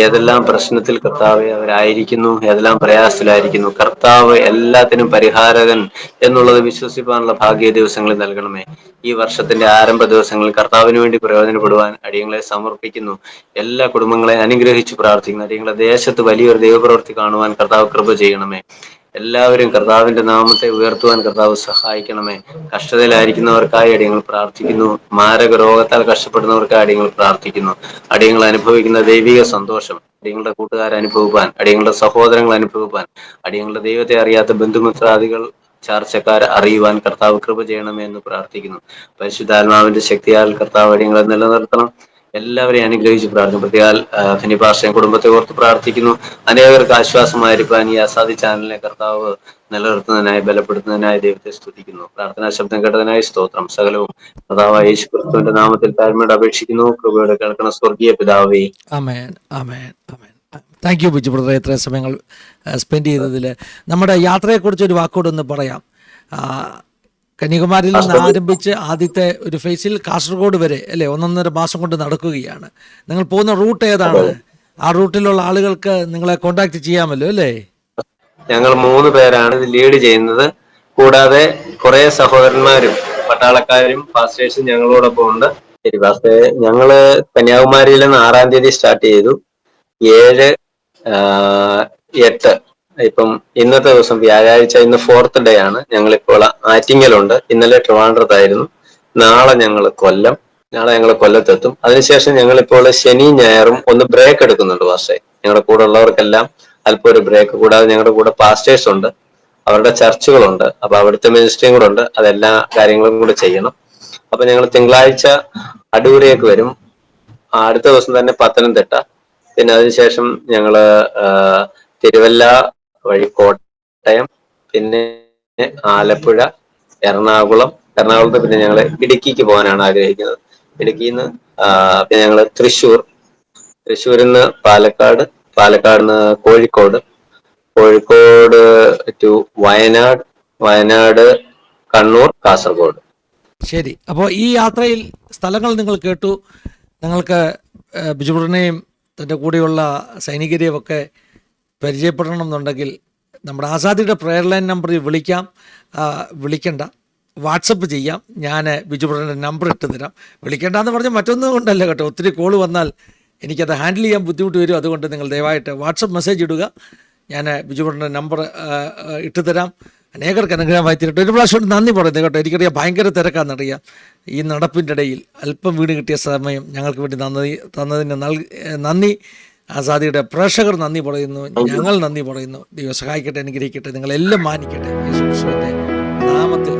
ഏതെല്ലാം പ്രശ്നത്തിൽ കർത്താവെ അവരായിരിക്കുന്നു, ഏതെല്ലാം പ്രയാസത്തിലായിരിക്കുന്നു, കർത്താവ് എല്ലാത്തിനും പരിഹാരകൻ എന്നുള്ളത് വിശ്വസിപ്പാനുള്ള ഭാഗ്യ ദിവസങ്ങളിൽ നൽകണമേ. ഈ വർഷത്തിന്റെ ആരംഭ ദിവസങ്ങളിൽ കർത്താവിന് വേണ്ടി പ്രയോജനപ്പെടുവാൻ അടിയങ്ങളെ സമർപ്പിക്കുന്നു. എല്ലാ കുടുംബങ്ങളെ അനുഗ്രഹിച്ചു പ്രാർത്ഥിക്കുന്നു. അടിയങ്ങളെ ദേശത്ത് വലിയൊരു ദൈവപ്രവൃത്തി കാണുവാൻ കർത്താവ് കൃപ ചെയ്യണമേ. എല്ലാവരും കർത്താവിന്റെ നാമത്തെ ഉയർത്തുവാൻ കർത്താവ് സഹായിക്കണമേ. കഷ്ടതയിലായിരിക്കുന്നവർക്കായി അടിയങ്ങൾ പ്രാർത്ഥിക്കുന്നു. മാരക രോഗത്താൽ കഷ്ടപ്പെടുന്നവർക്കായി അടിയങ്ങൾ പ്രാർത്ഥിക്കുന്നു. അടിയങ്ങൾ അനുഭവിക്കുന്ന ദൈവിക സന്തോഷം അടിയങ്ങളുടെ കൂട്ടുകാർ അനുഭവിപ്പാൻ, അടിയങ്ങളുടെ സഹോദരങ്ങൾ അനുഭവിപ്പാൻ, അടിയങ്ങളുടെ ദൈവത്തെ അറിയാത്ത ബന്ധുമിത്രാദികൾ ചാർച്ചക്കാർ അറിയുവാൻ കർത്താവ് കൃപ ചെയ്യണമേ എന്ന് പ്രാർത്ഥിക്കുന്നു. പരിശുദ്ധാത്മാവിന്റെ ശക്തിയാൽ കർത്താവ് അടിയങ്ങളെ നിലനിർത്തണം. എല്ലാവരെയും അനുഗ്രഹിച്ച് പ്രാർത്ഥിക്കും. പ്രത്യേകാൽ ഫെനി പാസ്റ്ററുടെ കുടുംബത്തെ ഓർത്ത് പ്രാർത്ഥിക്കുന്നു. അനേകർക്ക് ആശ്വാസമായിരിക്കാൻ ഈ അസാദി ചാനലിനെ കർത്താവ് നിലനിർത്തുന്നതിനായി ബലപ്പെടുത്തുന്നതിനായി ദൈവത്തെ സ്തുതിക്കുന്നു. പ്രാർത്ഥനാ ശബ്ദം കേട്ടതിനായി സ്തോത്രം. സകലവും കർത്താവായ യേശു ക്രിസ്തുവിന്റെ നാമത്തിൽ താഴ്മയോടെ അപേക്ഷിക്കുന്നു. കൃപയോടെ കേൾക്കുന്ന സ്വർഗീയ പിതാവേ. ആമേൻ, ആമേൻ, ആമേൻ. താങ്ക് യു ബിജു ബ്രദർ, ഇത്രയും സമയങ്ങൾ സ്പെൻഡ് ചെയ്തതിൽ. നമ്മുടെ യാത്രയെക്കുറിച്ച് ഒരു വാക്കോടൊന്ന് പറയാം. കന്യാകുമാരിയിൽ നിന്ന് ആരംഭിച്ച് ആദ്യത്തെ ഒരു ഫേസിൽ കാസർഗോഡ് വരെ അല്ലേ 1.5 മാസം കൊണ്ട് നടക്കുകയാണ്. നിങ്ങൾ പോകുന്ന റൂട്ട് ഏതാണ്? ആ റൂട്ടിലുള്ള ആളുകൾക്ക് നിങ്ങളെ കോണ്ടാക്ട് ചെയ്യാമല്ലോ അല്ലേ? ഞങ്ങൾ 3 പേരാണ് ഇത് ലീഡ് ചെയ്യുന്നത്. കൂടാതെ കുറെ സഹോദരന്മാരും പട്ടാളക്കാരും പാസ്റ്റേഴ്സും ഞങ്ങളോടൊപ്പം ഉണ്ട്. ശരി പാസ്റ്റേ, ഞങ്ങള് കന്യാകുമാരിയിൽ നിന്ന് 6-ാം തീയതി സ്റ്റാർട്ട് ചെയ്തു. 7, 8 ഇപ്പം ഇന്നത്തെ ദിവസം വ്യാഴാഴ്ച, ഇന്ന് 4th ഡേ ആണ്. ഞങ്ങളിപ്പോൾ ആറ്റിങ്ങലുണ്ട്. ഇന്നലെ ട്രിവാൻഡ്രത്തായിരുന്നു. നാളെ ഞങ്ങൾ കൊല്ലം, നാളെ ഞങ്ങൾ കൊല്ലത്തെത്തും. അതിനുശേഷം ഞങ്ങളിപ്പോൾ ശനി ഞായറും ഒന്ന് ബ്രേക്ക് എടുക്കുന്നുണ്ട് പക്ഷേ ഞങ്ങളുടെ കൂടെ ഉള്ളവർക്കെല്ലാം അല്പം ഒരു ബ്രേക്ക്. കൂടാതെ ഞങ്ങളുടെ കൂടെ പാസ്റ്റേഴ്സ് ഉണ്ട്, അവരുടെ ചർച്ചുകളുണ്ട്, അപ്പൊ അവിടുത്തെ മിനിസ്ട്രിയും കൂടെ ഉണ്ട്. അതെല്ലാ കാര്യങ്ങളും കൂടെ ചെയ്യണം. അപ്പൊ ഞങ്ങൾ തിങ്കളാഴ്ച അടൂരേക്ക് വരും, അടുത്ത ദിവസം തന്നെ പത്തനംതിട്ട, പിന്നെ അതിനുശേഷം ഞങ്ങള് തിരുവല്ല വഴി കോട്ടയം, പിന്നെ ആലപ്പുഴ, എറണാകുളത്ത് പിന്നെ ഞങ്ങൾ ഇടുക്കിക്ക് പോകാനാണ് ആഗ്രഹിക്കുന്നത്. ഇടുക്കിയിൽ നിന്ന് പിന്നെ ഞങ്ങൾ തൃശ്ശൂരിൽ നിന്ന് പാലക്കാട് നിന്ന് കോഴിക്കോട് ടു വയനാട് കണ്ണൂർ, കാസർഗോഡ്. ശരി. അപ്പോൾ ഈ യാത്രയിൽ സ്ഥലങ്ങൾ നിങ്ങൾ കേട്ടു. നിങ്ങൾക്ക് ബിജുബ്രനെയും തൻ്റെ കൂടെയുള്ള സൈനികരെയും ഒക്കെ പരിചയപ്പെടണം എന്നുണ്ടെങ്കിൽ നമ്മുടെ ആസാദിയുടെ പ്രെയർ ലൈൻ നമ്പറിൽ വിളിക്കണ്ട, വാട്സപ്പ് ചെയ്യാം. ഞാൻ ബിജുബ്രൻ്റെ നമ്പർ ഇട്ട് തരാം. വിളിക്കേണ്ടെന്ന് പറഞ്ഞാൽ മറ്റൊന്നും കൊണ്ടല്ല കേട്ടോ, ഒത്തിരി കോൾ വന്നാൽ എനിക്കത് ഹാൻഡിൽ ചെയ്യാൻ ബുദ്ധിമുട്ട് വരും. അതുകൊണ്ട് നിങ്ങൾ ദയവായിട്ട് വാട്സപ്പ് മെസ്സേജ് ഇടുക. ഞാൻ ബിജുബ്രൻ്റെ നമ്പർ ഇട്ട് തരാം. അനേകർക്ക് അനുഗ്രഹമായി തീരട്ടെ. ഒരു പ്രാവശ്യം നന്ദി പറയുന്നത് കേട്ടോ. എനിക്കറിയാം ഭയങ്കര തിരക്കാണെന്നറിയാം. ഈ നടപ്പിൻ്റെ ഇടയിൽ അല്പം വീട് കിട്ടിയ സമയം ഞങ്ങൾക്ക് വേണ്ടി തന്നതിന് നന്ദി. ആസാദിയുടെ പ്രേക്ഷകർ നന്ദി പറയുന്നു, ഞങ്ങൾ നന്ദി പറയുന്നു. ദൈവം സഹായിക്കട്ടെ, അനുഗ്രഹിക്കട്ടെ, നിങ്ങളെല്ലാം മാനിക്കട്ടെ. യേശുക്രിസ്തുവിന്റെ നാമത്തിൽ